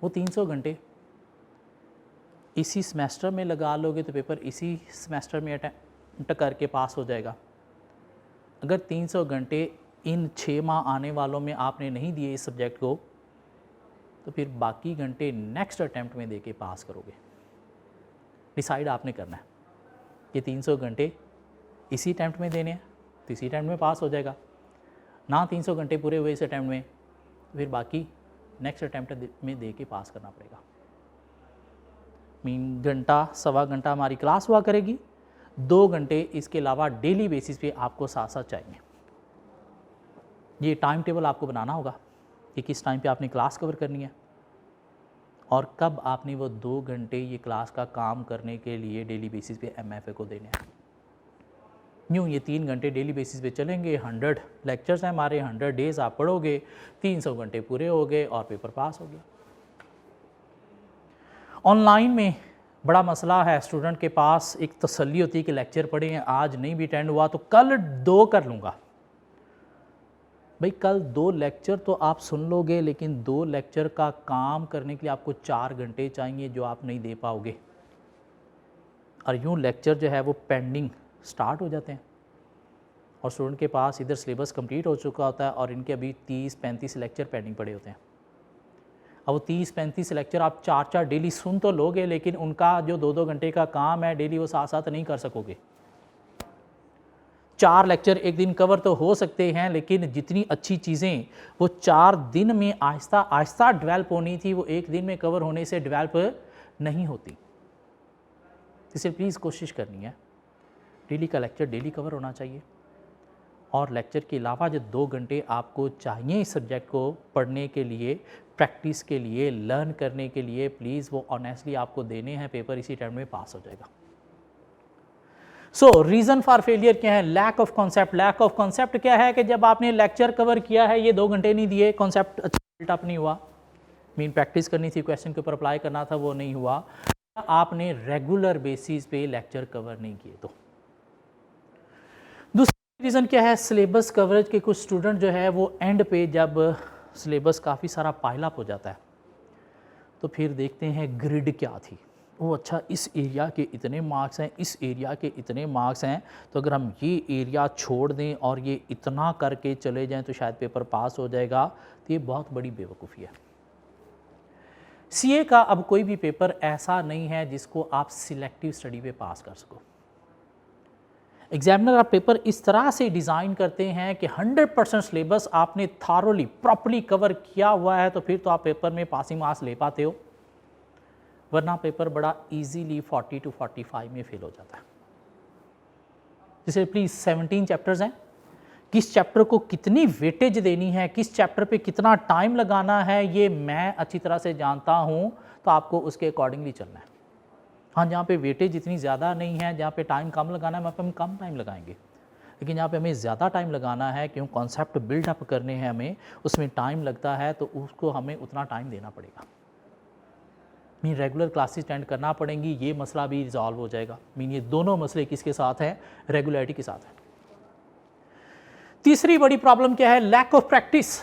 वो 300 घंटे इसी सेमेस्टर में लगा लोगे तो पेपर इसी सेमेस्टर में अटेम्प्ट करके पास हो जाएगा। अगर 300 घंटे इन 6 माह आने वालों में आपने नहीं दिए इस सब्जेक्ट को, तो फिर बाकी घंटे नेक्स्ट अटेम्प्ट में देके पास करोगे। डिसाइड आपने करना है कि 300 घंटे इसी अटेम्प्ट में देने हैं तो इसी अटेम्प्ट में पास हो जाएगा, ना 300 घंटे पूरे हुए इस अटेम्प्ट में, तो फिर बाकी नेक्स्ट अटेम्प्ट में दे के पास करना पड़ेगा। मीन घंटा सवा घंटा हमारी क्लास हुआ करेगी, 2 घंटे इसके अलावा डेली बेसिस पे आपको साथ साथ चाहिए। ये टाइम टेबल आपको बनाना होगा कि किस टाइम पे आपने क्लास कवर करनी है और कब आपने वो 2 घंटे ये क्लास का काम करने के लिए डेली बेसिस पे MFA को देने हैं। यूँ ये 3 घंटे डेली बेसिस पे चलेंगे, 100 लेक्चर्स हैं हमारे, 100 डेज आप पढ़ोगे, 300 घंटे पूरे हो गए और पेपर पास हो गया। ऑनलाइन में बड़ा मसला है, स्टूडेंट के पास एक तसल्ली होती है कि लेक्चर पढ़े हैं, आज नहीं भी अटेंड हुआ तो कल 2 कर लूँगा। भाई कल 2 लेक्चर तो आप सुन लोगे, लेकिन 2 लेक्चर का काम करने के लिए आपको 4 घंटे चाहिए जो आप नहीं दे पाओगे। और यूँ लेक्चर जो है वो पेंडिंग स्टार्ट हो जाते हैं और स्टूडेंट के पास इधर सिलेबस कंप्लीट हो चुका होता है और इनके अभी 30-35 लेक्चर पेंडिंग पड़े होते हैं। अब वो 30-35 लेक्चर आप 4-4 डेली सुन तो लोगे, लेकिन उनका जो 2-2 घंटे का काम है डेली वो साथ साथ नहीं कर सकोगे। 4 लेक्चर एक दिन कवर तो हो सकते हैं, लेकिन जितनी अच्छी चीज़ें वो 4 दिन में आहिस्ता आहिस्ता डेवलप होनी थी वो एक दिन में कवर होने से डेवलप नहीं होती। इसलिए प्लीज़ कोशिश करनी है डेली का लेक्चर डेली कवर होना चाहिए और लेक्चर के अलावा जो 2 घंटे आपको चाहिए इस सब्जेक्ट को पढ़ने के लिए, प्रैक्टिस के लिए, लर्न करने के लिए, प्लीज़ वो ऑनेस्टली आपको देने हैं, पेपर इसी टाइम में पास हो जाएगा। सो रीज़न फॉर फेलियर क्या है? Lack of concept. Lack of concept क्या है कि जब आपने लेक्चर कवर किया है, ये 2 घंटे नहीं दिए, कॉन्सेप्ट अच्छा बिल्टअप नहीं हुआ, मीन प्रैक्टिस करनी थी, क्वेश्चन के ऊपर अप्लाई करना था, वो नहीं हुआ, आपने रेगुलर बेसिस पे लेक्चर कवर नहीं किए। तो दूसरा रीज़न क्या है? सिलेबस कवरेज के कुछ स्टूडेंट जो है वो एंड पे जब सिलेबस काफ़ी सारा पाइल अप हो जाता है तो फिर देखते हैं ग्रिड क्या थी, वो अच्छा इस एरिया के इतने मार्क्स हैं, इस एरिया के इतने मार्क्स हैं, तो अगर हम ये एरिया छोड़ दें और ये इतना करके चले जाएं तो शायद पेपर पास हो जाएगा। तो ये बहुत बड़ी बेवकूफ़ी है। CA का अब कोई भी पेपर ऐसा नहीं है जिसको आप सिलेक्टिव स्टडी पे पास कर सको। एग्जामिनर आप पेपर इस तरह से डिज़ाइन करते हैं कि 100% सिलेबस आपने थारोली प्रॉपर्ली कवर किया हुआ है, तो फिर तो आप पेपर में पासिंग मार्क्स ले पाते हो, वरना पेपर बड़ा इजीली 40 to 45 में फेल हो जाता है। जैसे प्लीज़ 17 चैप्टर्स हैं, किस चैप्टर को कितनी वेटेज देनी है, किस चैप्टर पे कितना टाइम लगाना है, ये मैं अच्छी तरह से जानता हूँ, तो आपको उसके अकॉर्डिंगली चलना है। हाँ, जहाँ पे वेटेज इतनी ज़्यादा नहीं है, जहाँ पे टाइम कम लगाना है, वहाँ पे हम कम टाइम लगाएंगे, लेकिन जहाँ पे हमें ज़्यादा टाइम लगाना है, क्यों कॉन्सेप्ट बिल्डअप करने हैं हमें, उसमें टाइम लगता है, तो उसको हमें उतना टाइम देना पड़ेगा। मीन रेगुलर क्लासेस अटेंड करना पड़ेंगी, ये मसला भी रिजॉल्व हो जाएगा। मीन ये दोनों मसले किसके साथ हैं? रेगुलरिटी के साथ हैं। तीसरी बड़ी प्रॉब्लम क्या है? Lack of practice.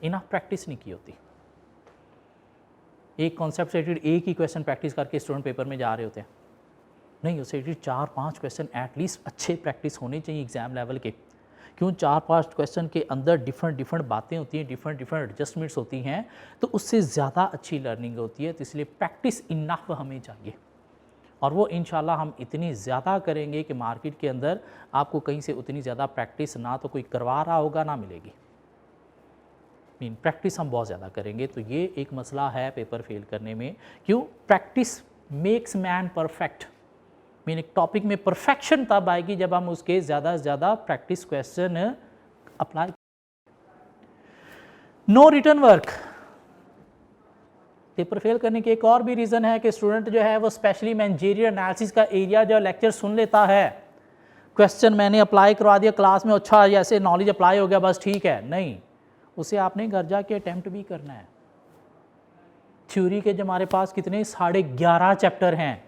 Enough practice नहीं की होती। एक कॉन्सेप्ट से रिलेटेड एक ही क्वेश्चन प्रैक्टिस करके स्टूडेंट पेपर में जा रहे होते हैं, नहीं, उससे रिलेटेड 4-5 क्वेश्चन एटलीस्ट अच्छे प्रैक्टिस होने चाहिए एग्जाम लेवल के। क्यों? 4-5 क्वेश्चन के अंदर डिफरेंट बातें होती हैं, डिफरेंट एडजस्टमेंट्स होती हैं, तो उससे ज़्यादा अच्छी लर्निंग होती है। तो इसलिए प्रैक्टिस इनफ हमें चाहिए और वो इंशाल्लाह हम इतनी ज़्यादा करेंगे कि मार्केट के अंदर आपको कहीं से उतनी ज़्यादा प्रैक्टिस ना तो कोई करवा रहा होगा ना मिलेगी। मीन प्रैक्टिस हम बहुत ज़्यादा करेंगे, तो ये एक मसला है पेपर फेल करने में। क्यों? Practice makes man perfect. Mean एक टॉपिक में परफेक्शन तब आएगी जब हम उसके ज़्यादा से ज़्यादा practice question apply. No written work. Paper fail करने की एक और भी रीज़न है कि स्टूडेंट जो है वो स्पेशली मैनेजरियल एनालिसिस का एरिया जो लेक्चर सुन लेता है, क्वेश्चन मैंने अप्लाई करवा दिया क्लास में, अच्छा जैसे नॉलेज अप्लाई हो गया बस ठीक है, नहीं, उसे आपने घर जाके अटैम्प्ट भी करना है। थ्योरी के जो हमारे पास कितने 11.5 चैप्टर हैं,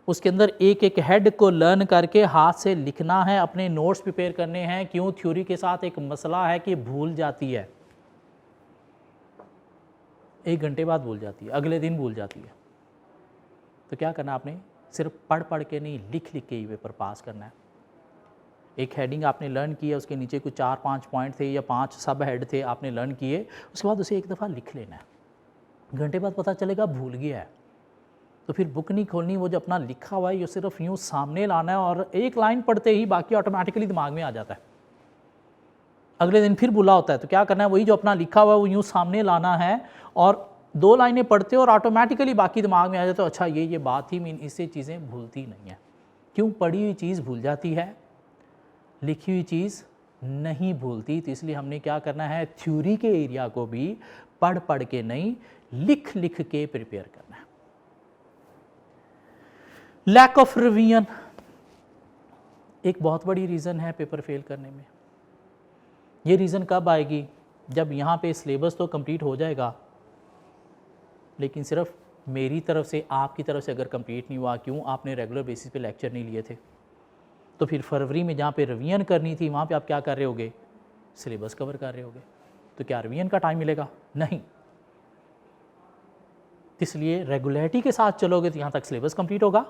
उसके अंदर एक एक हेड को लर्न करके हाथ से लिखना है, अपने नोट्स प्रिपेयर करने हैं। क्यों? थ्योरी के साथ एक मसला है कि भूल जाती है। 1 घंटे बाद भूल जाती है, अगले दिन भूल जाती है। तो क्या करना आपने, सिर्फ पढ़ पढ़ के नहीं, लिख लिख के ही पेपर पास करना है। एक हेडिंग आपने लर्न की है, उसके नीचे कुछ 4-5 पॉइंट थे या 5 सब हेड थे, आपने लर्न किए, उसके बाद उसे एक दफ़ा लिख लेना है। घंटे बाद पता चलेगा भूल गया है, तो फिर बुक नहीं खोलनी, वो जो अपना लिखा हुआ है ये सिर्फ यूँ सामने लाना है और एक लाइन पढ़ते ही बाकी ऑटोमेटिकली दिमाग में आ जाता है। अगले दिन फिर भूला होता है, तो क्या करना है, वही जो अपना लिखा हुआ है वो यूँ सामने लाना है और 2 लाइनें पढ़ते हो और ऑटोमेटिकली बाकी दिमाग में आ जाता है, अच्छा ये बात ही, मीन इससे चीज़ें भूलती नहीं हैं। क्यों? पढ़ी हुई चीज़ भूल जाती है, लिखी हुई चीज़ नहीं भूलती। तो इसलिए हमने क्या करना है, थ्योरी के एरिया को भी पढ़ पढ़ के नहीं, लिख लिख के प्रिपेयर करना है। लैक ऑफ रिवीजन एक बहुत बड़ी रीज़न है पेपर फेल करने में। ये रीज़न कब आएगी, जब यहाँ पे सिलेबस तो कंप्लीट हो जाएगा, लेकिन सिर्फ मेरी तरफ से, आपकी तरफ से अगर कंप्लीट नहीं हुआ, क्यों, आपने रेगुलर बेसिस पे लेक्चर नहीं लिए थे, तो फिर फरवरी में जहाँ पे रिवीजन करनी थी वहाँ पे आप क्या कर रहे होगे, सिलेबस कवर कर रहे होगे। तो क्या रिवीजन का टाइम मिलेगा? नहीं। इसलिए रेगुलरिटी के साथ चलोगे तो यहाँ तक सिलेबस कंप्लीट होगा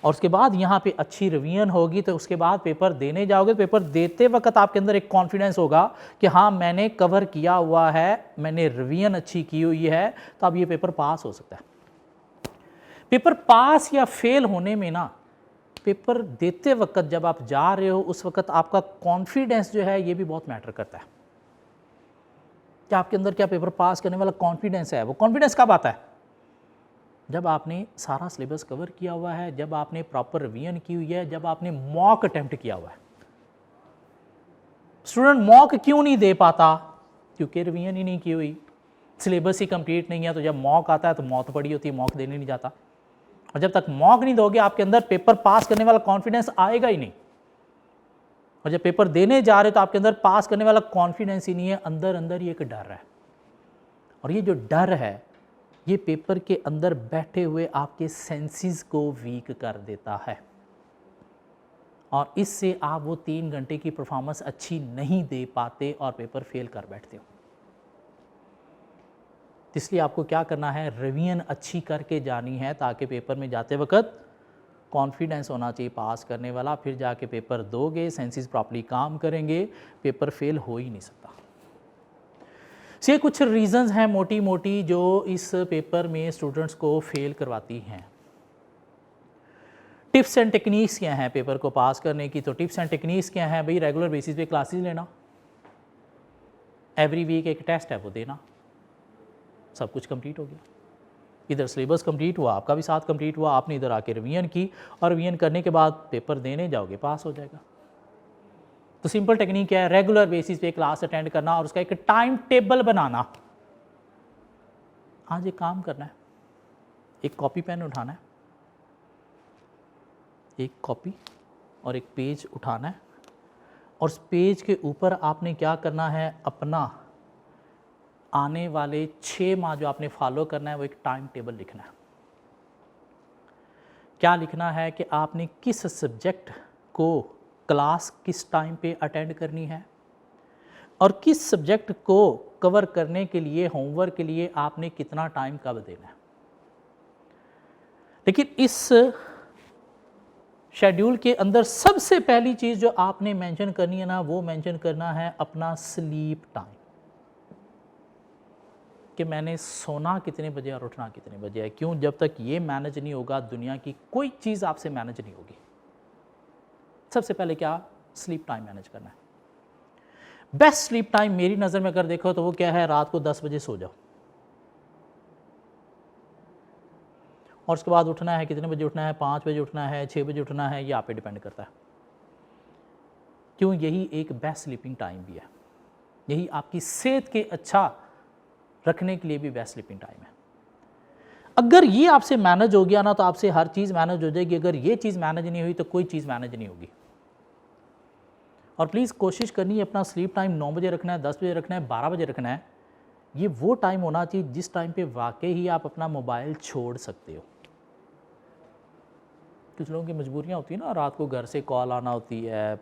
और उसके बाद यहाँ पे अच्छी रिवीजन होगी, तो उसके बाद पेपर देने जाओगे। पेपर देते वक्त आपके अंदर एक कॉन्फिडेंस होगा कि हाँ मैंने कवर किया हुआ है, मैंने रिवीजन अच्छी की हुई है, तो अब ये पेपर पास हो सकता है। पेपर पास या फेल होने में ना, पेपर देते वक्त जब आप जा रहे हो उस वक्त आपका कॉन्फिडेंस जो है ये भी बहुत मैटर करता है कि आपके अंदर क्या पेपर पास करने वाला कॉन्फिडेंस है। वो कॉन्फिडेंस कब आता है? जब आपने सारा सिलेबस कवर किया हुआ है, जब आपने प्रॉपर रिवीजन की हुई है, जब आपने मॉक अटेम्प्ट किया हुआ है। स्टूडेंट मॉक क्यों नहीं दे पाता? क्योंकि रिवीजन ही नहीं की हुई, सिलेबस ही कंप्लीट नहीं है। तो जब मॉक आता है तो मौत पड़ी होती है, मॉक देने नहीं जाता। और जब तक मॉक नहीं दोगे आपके अंदर पेपर पास करने वाला कॉन्फिडेंस आएगा ही नहीं। और जब पेपर देने जा रहे हो तो आपके अंदर पास करने वाला कॉन्फिडेंस ही नहीं है, अंदर अंदर ही एक डर है। और ये जो डर है ये पेपर के अंदर बैठे हुए आपके सेंसेस को वीक कर देता है और इससे आप वो 3 घंटे की परफॉर्मेंस अच्छी नहीं दे पाते और पेपर फेल कर बैठते हो। इसलिए आपको क्या करना है, रिवीजन अच्छी करके जानी है ताकि पेपर में जाते वक्त कॉन्फिडेंस होना चाहिए पास करने वाला। फिर जाके पेपर दोगे, सेंसेस प्रॉपर्ली काम करेंगे, पेपर फेल हो ही नहीं सकता। ये कुछ रीज़न्स हैं मोटी मोटी जो इस पेपर में स्टूडेंट्स को फेल करवाती हैं। टिप्स एंड टेक्निक्स क्या हैं पेपर को पास करने की? तो टिप्स एंड टेक्निक्स क्या हैं भाई? रेगुलर बेसिस पे क्लासेस लेना, एवरी वीक एक टेस्ट है वो देना, सब कुछ कंप्लीट हो गया। इधर सिलेबस कंप्लीट हुआ, आपका भी साथ कंप्लीट हुआ, आपने इधर आके रिवीजन की और रिवीजन करने के बाद पेपर देने जाओगे, पास हो जाएगा। तो सिंपल टेक्निक क्या है? रेगुलर बेसिस पे क्लास अटेंड करना और उसका एक टाइम टेबल बनाना। आज एक काम करना है, एक कॉपी पेन उठाना है, एक कॉपी और एक पेज उठाना है और उस पेज के ऊपर आपने क्या करना है, अपना आने वाले 6 माह जो आपने फॉलो करना है वो एक टाइम टेबल लिखना है। क्या लिखना है कि आपने किस सब्जेक्ट को क्लास किस टाइम पे अटेंड करनी है और किस सब्जेक्ट को कवर करने के लिए, होमवर्क के लिए आपने कितना टाइम कब देना है। लेकिन इस शेड्यूल के अंदर सबसे पहली चीज़ जो आपने मेंशन करनी है ना, वो मेंशन करना है अपना स्लीप टाइम, कि मैंने सोना कितने बजे और उठना कितने बजे है। क्यों? जब तक ये मैनेज नहीं होगा दुनिया की कोई चीज़ आपसे मैनेज नहीं होगी। सबसे पहले क्या? स्लीप टाइम मैनेज करना है। बेस्ट स्लीप टाइम मेरी नज़र में अगर देखो तो वो क्या है, रात को 10 बजे सो जाओ और उसके बाद उठना है कितने बजे उठना है, 5 बजे उठना है, 6 बजे उठना है, ये आप पे डिपेंड करता है। क्यों? यही एक बेस्ट स्लीपिंग टाइम भी है, यही आपकी सेहत के अच्छा रखने के लिए भी बेस्ट स्लीपिंग टाइम है। अगर ये आपसे मैनेज हो गया ना तो आपसे हर चीज़ मैनेज हो जाएगी। अगर ये चीज़ मैनेज नहीं हुई तो कोई चीज़ मैनेज नहीं होगी। और प्लीज़ कोशिश करनी है अपना स्लीप टाइम 9 बजे रखना है, 10 बजे रखना है, 12 बजे रखना है। ये वो टाइम होना चाहिए जिस टाइम पे वाकई ही आप अपना मोबाइल छोड़ सकते हो। कुछ लोगों की मजबूरियाँ होती है ना, रात को घर से कॉल आना होती है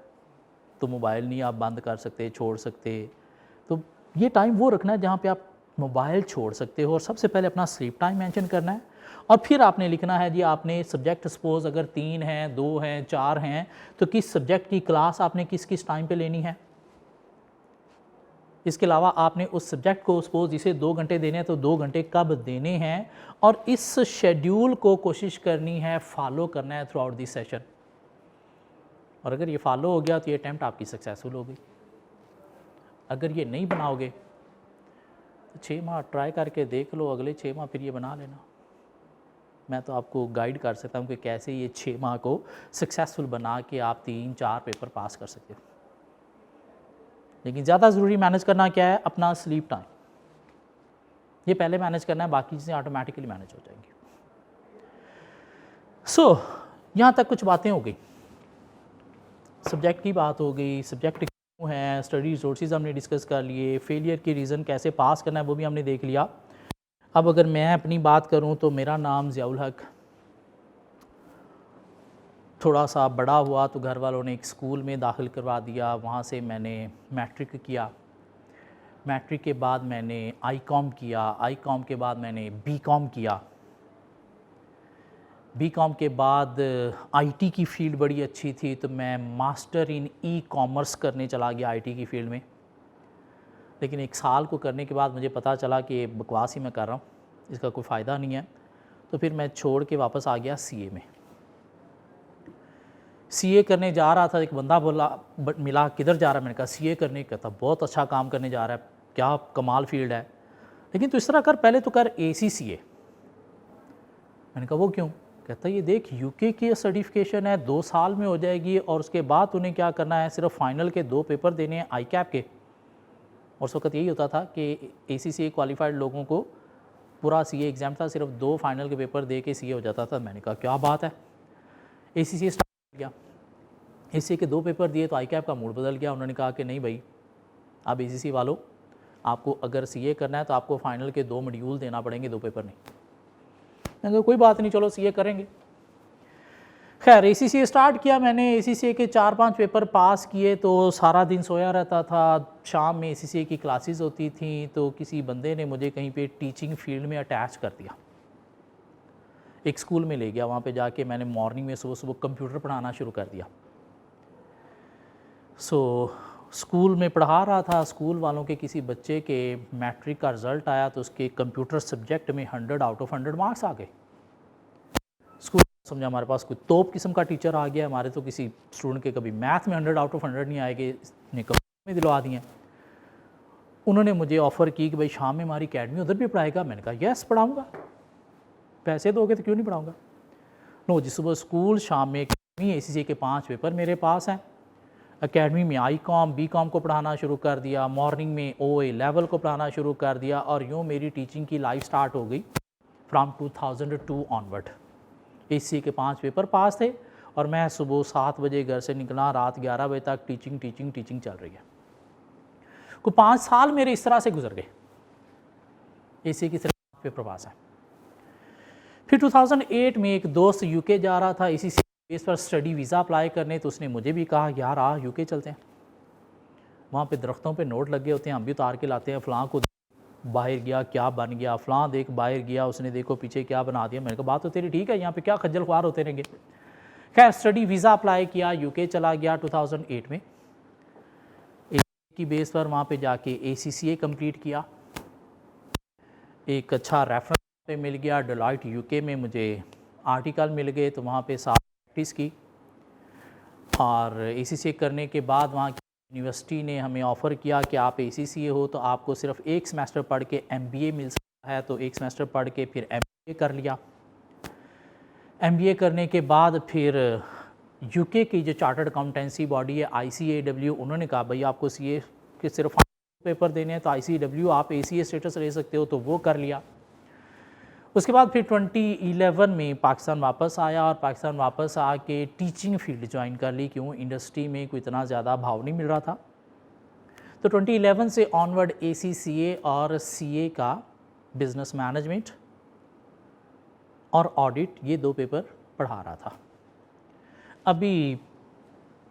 तो मोबाइल नहीं आप बंद कर सकते, छोड़ सकते। तो ये टाइम वो रखना है जहाँ पे आप मोबाइल छोड़ सकते हो और सबसे पहले अपना स्लीप टाइम मेंशन करना है और फिर आपने लिखना है जी आपने सब्जेक्ट सपोज अगर 3 हैं, 2 हैं, 4 हैं तो किस सब्जेक्ट की क्लास आपने किस किस टाइम पे लेनी है। इसके अलावा आपने उस सब्जेक्ट को सपोज जिसे 2 घंटे देने हैं तो 2 घंटे कब देने हैं और इस शेड्यूल को कोशिश करनी है फॉलो करना है थ्रू आउट दिस सेशन। और अगर ये फॉलो हो गया तो ये अटैम्प्ट आपकी सक्सेसफुल होगी। अगर ये नहीं बनाओगे तो 6 माह ट्राई करके देख लो, अगले 6 माह फिर ये बना लेना। मैं तो आपको गाइड कर सकता हूँ कि कैसे ये 6 माह को सक्सेसफुल बना के आप 3-4 पेपर पास कर सकते हो। लेकिन ज़्यादा ज़रूरी मैनेज करना क्या है, अपना स्लीप टाइम। ये पहले मैनेज करना है, बाकी चीज़ें ऑटोमेटिकली मैनेज हो जाएंगी। यहाँ तक कुछ बातें हो गई, सब्जेक्ट की बात हो गई, सब्जेक्ट क्यों है, स्टडी रिसोर्सेज हमने डिस्कस कर लिए, फेलियर की रीज़न कैसे पास करना है वो भी हमने देख लिया। अब अगर मैं अपनी बात करूं तो मेरा नाम ज़ियाउल हक, थोड़ा सा बड़ा हुआ तो घर वालों ने एक स्कूल में दाखिल करवा दिया, वहाँ से मैंने मैट्रिक किया। मैट्रिक के बाद मैंने आईकॉम किया, आईकॉम के बाद मैंने बीकॉम किया। बीकॉम के बाद आईटी की फ़ील्ड बड़ी अच्छी थी तो मैं मास्टर इन ई कॉमर्स करने चला गया आईटी की फ़ील्ड में। लेकिन 1 साल को करने के बाद मुझे पता चला कि बकवास ही मैं कर रहा हूँ, इसका कोई फ़ायदा नहीं है। तो फिर मैं छोड़ के वापस आ गया सीए में। सीए करने जा रहा था, एक बंदा बोला मिला किधर जा रहा है, मैंने कहा सीए करने। कहता बहुत अच्छा काम करने जा रहा है, क्या कमाल फील्ड है, लेकिन तो इस तरह कर पहले तो कर ACCA। मैंने कहा वो क्यों? कहता ये देख यूके की सर्टिफिकेशन है, 2 साल में हो जाएगी और उसके बाद उन्हें क्या करना है, सिर्फ फाइनल के 2 पेपर देने हैं ICAP के। और उस वक्त यही होता था कि ACCA क्वालिफाइड लोगों को पूरा सीए एग्ज़ाम था, सिर्फ 2 फाइनल के पेपर दे के सीए हो जाता था। मैंने कहा क्या बात है। ACCA स्टार्ट किया, ACCA के 2 पेपर दिए तो ICAP का मूड बदल गया। उन्होंने कहा कि नहीं भाई, आप ACCA वालों, आपको अगर सीए करना है तो आपको फाइनल के 2 मॉड्यूल देना पड़ेंगे, 2 पेपर नहीं। मैंने कहा कोई बात नहीं, चलो सीए करेंगे। खैर ACCA स्टार्ट किया मैंने, ACCA के 4-5 पेपर पास किए तो सारा दिन सोया रहता था। शाम में ACCA की क्लासेस होती थी तो किसी बंदे ने मुझे कहीं पे टीचिंग फील्ड में अटैच कर दिया, एक स्कूल में ले गया। वहाँ पे जाके मैंने मॉर्निंग में सुबह सुबह कंप्यूटर पढ़ाना शुरू कर दिया। स्कूल में पढ़ा रहा था, स्कूल वालों के किसी बच्चे के मैट्रिक का रिज़ल्ट आया तो उसके कंप्यूटर सब्जेक्ट में 100 आउट ऑफ 100 मार्क्स आ गए। स्कूल समझा हमारे पास कोई तोप किस्म का टीचर आ गया, हमारे तो किसी स्टूडेंट के कभी मैथ में 100 आउट ऑफ 100 नहीं आएंगे, इसने कंप्यूटर में दिलवा दिए। उन्होंने मुझे ऑफ़र की कि भाई शाम में हमारी अकेडमी उधर भी पढ़ाएगा। मैंने कहा यस पढ़ाऊँगा, पैसे दोगे तो क्यों नहीं पढ़ाऊँगा। नो जी, सुबह स्कूल, शाम में अकेडमी। ACCA के 5 पेपर मेरे पास हैं। अकेडमी में ICOM BCOM को पढ़ाना शुरू कर दिया, मॉर्निंग में OA लेवल को पढ़ाना शुरू कर दिया और यूँ मेरी टीचिंग की लाइफ स्टार्ट हो गई फ्राम 2002 ऑनवर्ड। ACCA के 5 पेपर पास थे और मैं सुबह 7 बजे घर से निकला, रात 11 बजे तक टीचिंग चल रही है। को 5 साल मेरे इस तरह से गुजर गए, ACCA की सिर्फ पेपर पास है। फिर 2008 में एक दोस्त UK जा रहा था ACCA बेस पर स्टडी वीज़ा अप्लाई करने, तो उसने मुझे भी कहा यार आ UK चलते हैं, वहाँ पे दरख्तों पे नोट लगे होते हैं, हम भी उतार के लाते हैं। फ़लाँ को बाहर गया क्या बन गया, फ़लाँ देख बाहर गया उसने देखो पीछे क्या बना दिया। मैंने कहा बात तो तेरी ठीक है, यहाँ पे क्या खज्जल ख्वार होते रहेंगे। खैर स्टडी वीज़ा अप्लाई किया, UK चला गया 2008 में। की बेस पर वहाँ पे जाके ACCA कंप्लीट किया, एक अच्छा रेफरेंस पे मिल गया। डेलॉयट UK में मुझे आर्टिकल मिल गए तो वहाँ पे साथ प्रैक्टिस की और ACCA करने के बाद वहाँ की यूनिवर्सिटी ने हमें ऑफ़र किया कि आप ACCA हो तो आपको सिर्फ 1 सेमेस्टर पढ़ के MBA मिल सकता है। तो 1 सेमेस्टर पढ़ के फिर MBA कर लिया। MBA करने के बाद फिर UK की जो चार्टर्ड अकाउंटेंसी बॉडी है ICAW, उन्होंने कहा भाई आपको CA के सिर्फ पेपर देने हैं तो ICAW आप ACA स्टेटस ले सकते हो, तो वो कर लिया। उसके बाद फिर 2011 में पाकिस्तान वापस आया और पाकिस्तान वापस आके टीचिंग फील्ड ज्वाइन कर ली। क्यों, इंडस्ट्री में कोई इतना ज़्यादा भाव नहीं मिल रहा था। तो 2011 से ऑनवर्ड ACCA और CA का बिज़नेस मैनेजमेंट और ऑडिट, ये 2 पेपर पढ़ा रहा था। अभी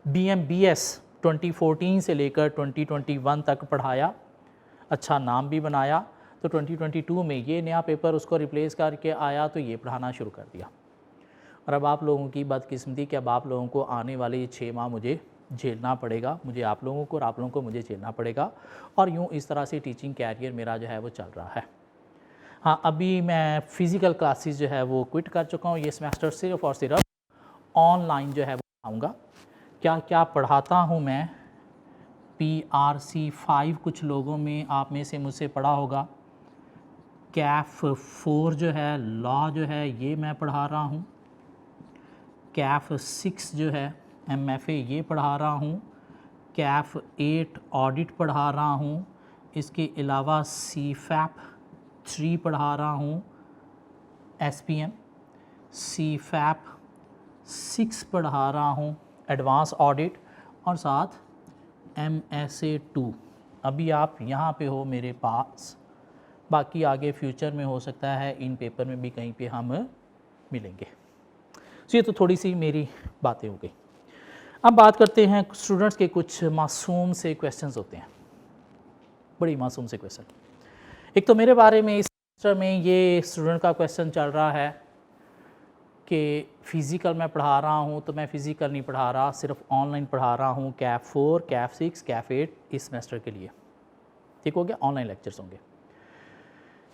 BMBS 2014 से लेकर 2021 तक पढ़ाया, अच्छा नाम भी बनाया। तो 2022 में ये नया पेपर उसको रिप्लेस करके आया तो ये पढ़ाना शुरू कर दिया। और अब आप लोगों की बदकिस्मती कि अब आप लोगों को आने वाले ये 6 माह मुझे झेलना पड़ेगा, मुझे आप लोगों को और आप लोगों को मुझे झेलना पड़ेगा। और यूँ इस तरह से टीचिंग कैरियर मेरा जो है वो चल रहा है। हाँ, अभी मैं फ़िज़िकल क्लासेस जो है वो क्विट कर चुका हूँ। ये सेमेस्टर सिर्फ़ और सिर्फ ऑनलाइन जो है वो पढ़ाऊँगा। क्या क्या पढ़ाता हूँ मैं, PRC 5 कुछ लोगों में आप में से मुझसे पढ़ा होगा। CAF 4 जो है लॉ जो है ये मैं पढ़ा रहा हूँ। CAF 6 जो है MFA ये पढ़ा रहा हूँ। CAF 8 ऑडिट पढ़ा रहा हूँ। इसके अलावा CFAP 3 पढ़ा रहा हूँ, SPM, CFAP 6 पढ़ा रहा हूँ, एडवांस ऑडिट, और साथ MSA 2। अभी आप यहाँ पे हो मेरे पास, बाकी आगे फ्यूचर में हो सकता है इन पेपर में भी कहीं पे हम मिलेंगे। तो ये तो थोड़ी सी मेरी बातें हो गई। अब बात करते हैं स्टूडेंट्स के कुछ मासूम से क्वेश्चंस होते हैं, बड़ी मासूम से क्वेश्चन। एक तो मेरे बारे में इस सेमेस्टर में ये स्टूडेंट का क्वेश्चन चल रहा है कि फ़िज़िकल मैं पढ़ा रहा हूँ तो मैं फ़िज़िकल नहीं पढ़ा रहा, सिर्फ ऑनलाइन पढ़ा रहा हूँ। CAF 4, CAF 6, CAF 8 इस सेमेस्टर के लिए, ठीक हो गया, ऑनलाइन लेक्चर्स होंगे।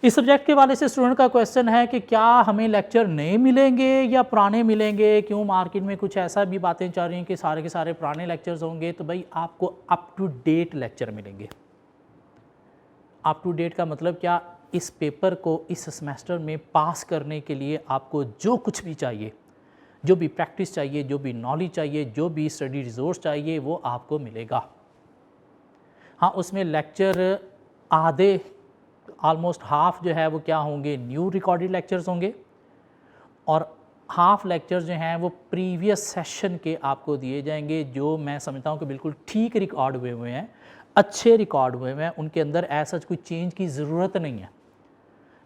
इस सब्जेक्ट के वाले से स्टूडेंट का क्वेश्चन है कि क्या हमें लेक्चर नए मिलेंगे या पुराने मिलेंगे, क्यों मार्केट में कुछ ऐसा भी बातें चल रही हैं कि सारे के सारे पुराने लेक्चर्स होंगे। तो भाई आपको अप टू डेट लेक्चर मिलेंगे। अप टू डेट का मतलब क्या, इस पेपर को इस सेमेस्टर में पास करने के लिए आपको जो कुछ भी चाहिए, जो भी प्रैक्टिस चाहिए, जो भी नॉलेज चाहिए, जो भी स्टडी रिसोर्स चाहिए, वो आपको मिलेगा। हाँ, उसमें लेक्चर आधे ऑलमोस्ट हाफ जो है वो क्या होंगे, न्यू रिकॉर्डेड लेक्चर्स होंगे, और हाफ लेक्चर्स जो हैं वो प्रीवियस सेशन के आपको दिए जाएंगे, जो मैं समझता हूँ कि बिल्कुल ठीक रिकॉर्ड हुए हैं, अच्छे रिकॉर्ड हुए हैं, उनके अंदर ऐसा कोई चेंज की ज़रूरत नहीं है।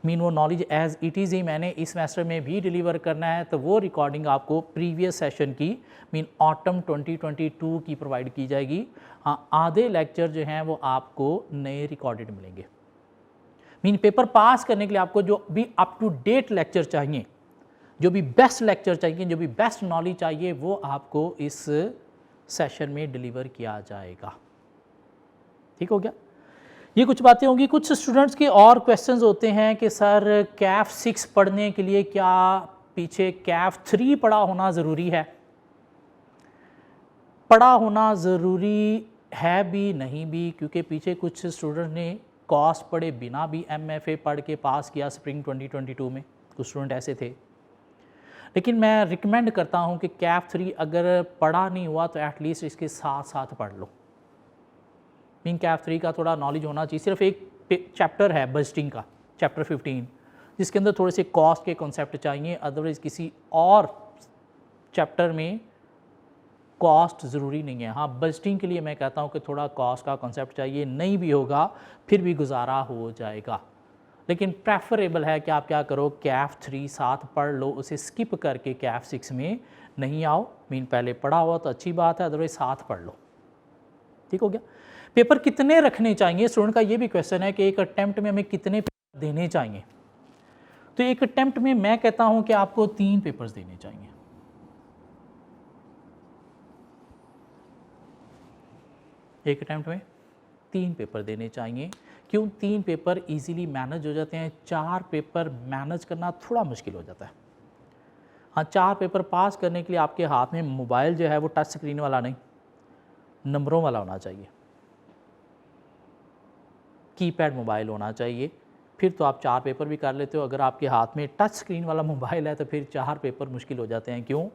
मीन वो नॉलेज एज इट इज़ ही मैंने इस सेमेस्टर में भी डिलीवर करना है, तो वो रिकॉर्डिंग आपको प्रीवियस सेशन की मीन ऑटम 2022 की प्रोवाइड की जाएगी। हाँ, आधे लेक्चर जो हैं वो आपको नए रिकॉर्डेड मिलेंगे। मीन पेपर पास करने के लिए आपको जो भी अप टू डेट लेक्चर चाहिए, जो भी बेस्ट लेक्चर चाहिए, जो भी बेस्ट नॉलेज चाहिए, वो आपको इस सेशन में डिलीवर किया जाएगा। ठीक हो गया, ये कुछ बातें होंगी। कुछ स्टूडेंट्स के और क्वेश्चंस होते हैं कि सर CAF 6 पढ़ने के लिए क्या पीछे CAF 3 पढ़ा होना ज़रूरी है? पढ़ा होना ज़रूरी है भी नहीं भी, क्योंकि पीछे कुछ स्टूडेंट ने कॉस्ट पढ़े बिना भी MFA पढ़ के पास किया स्प्रिंग 2022 में, कुछ स्टूडेंट ऐसे थे। लेकिन मैं रिकमेंड करता हूं कि CAF 3 अगर पढ़ा नहीं हुआ तो एटलीस्ट इसके साथ साथ पढ़ लो। मीन CAF 3 का थोड़ा नॉलेज होना चाहिए। सिर्फ एक चैप्टर है बजटिंग का, चैप्टर 15, जिसके अंदर थोड़े से कॉस्ट के कॉन्सेप्ट चाहिए, अदरवाइज़ किसी और चैप्टर में कॉस्ट ज़रूरी नहीं है। हाँ, बजटिंग के लिए मैं कहता हूँ कि थोड़ा कॉस्ट का कॉन्सेप्ट चाहिए, नहीं भी होगा फिर भी गुजारा हो जाएगा। लेकिन प्रेफरेबल है कि आप क्या करो, CAF 3 साथ पढ़ लो, उसे स्किप करके CAF 6 में नहीं आओ। मीन पहले पढ़ा हुआ तो अच्छी बात है, अदरवाइज साथ पढ़ लो। ठीक हो गया। पेपर कितने रखने चाहिए, स्टूडेंट का ये भी क्वेश्चन है कि एक अटेम्प्ट में हमें कितने पेपर देने चाहिए। तो एक अटेम्प्ट में मैं कहता हूँ कि आपको 3 पेपर्स देने चाहिए। एक अटैम्प्ट में 3 पेपर देने चाहिए। क्यों? 3 पेपर इजीली मैनेज हो जाते हैं, 4 पेपर मैनेज करना थोड़ा मुश्किल हो जाता है। हाँ, 4 पेपर पास करने के लिए आपके हाथ में मोबाइल जो है वो टच स्क्रीन वाला नहीं, नंबरों वाला होना चाहिए, कीपैड मोबाइल होना चाहिए, फिर तो आप 4 पेपर भी कर लेते हो। अगर आपके हाथ में टच स्क्रीन वाला मोबाइल है तो फिर 4 पेपर मुश्किल हो जाते हैं। क्यों?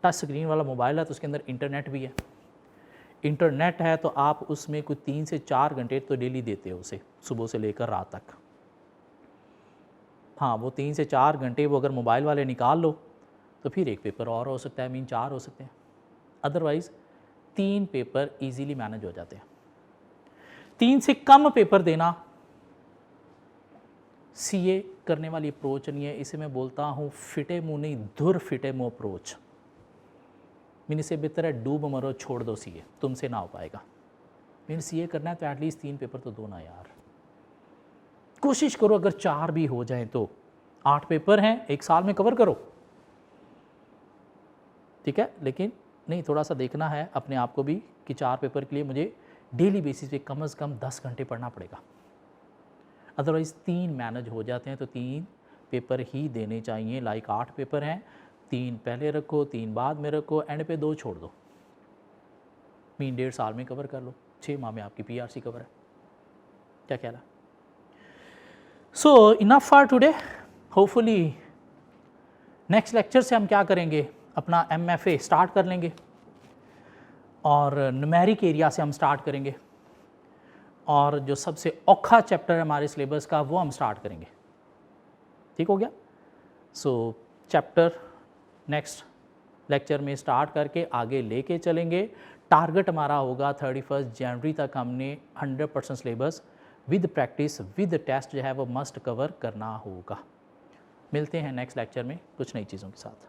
टच स्क्रीन वाला मोबाइल है तो उसके अंदर इंटरनेट भी है, इंटरनेट है तो आप उसमें कुछ 3 से 4 घंटे तो डेली देते हो उसे, सुबह से लेकर रात तक। हाँ, वो 3 से 4 घंटे वो अगर मोबाइल वाले निकाल लो तो फिर एक पेपर और हो सकता है, मीन 4 हो सकते हैं। अदरवाइज़ 3 पेपर इजीली मैनेज हो जाते हैं। 3 से कम पेपर देना CA करने वाली अप्रोच नहीं है, इसे मैं बोलता हूँ फिटे मुँह नहीं धुर फिटे मुँह अप्रोच। मीन इससे बेहतर है डूब मरो छोड़ दो CA, तुमसे ना हो पाएगा। मीन CA करना है तो एटलीस्ट 3 पेपर तो दो ना यार। कोशिश करो अगर 4 भी हो जाएं तो 8 पेपर हैं, एक साल में कवर करो, ठीक है। लेकिन नहीं, थोड़ा सा देखना है अपने आप को भी कि 4 पेपर के लिए मुझे डेली बेसिस पे कम से कम 10 घंटे पढ़ना पड़ेगा। अदरवाइज़ 3 मैनेज हो जाते हैं, तो 3 पेपर ही देने चाहिए। लाइक 8 पेपर हैं, 3 पहले रखो, 3 बाद में रखो, एंड पे 2 छोड़ दो। मीन 1.5 साल में कवर कर लो, 6 माह में आपकी पीआरसी कवर है। क्या ख्याल है? So enough for today. Hopefully next lecture से हम क्या करेंगे, अपना MFA स्टार्ट कर लेंगे और न्यूमेरिक एरिया से हम स्टार्ट करेंगे, और जो सबसे औखा चैप्टर है हमारे सिलेबस का वो हम स्टार्ट करेंगे। ठीक हो गया? सो चैप्टर नेक्स्ट लेक्चर में स्टार्ट करके आगे लेके चलेंगे। टारगेट हमारा होगा 31 जनवरी तक हमने 100% syllabus with practice with test जो है वो मस्ट कवर करना होगा। मिलते हैं नेक्स्ट लेक्चर में कुछ नई चीज़ों के साथ।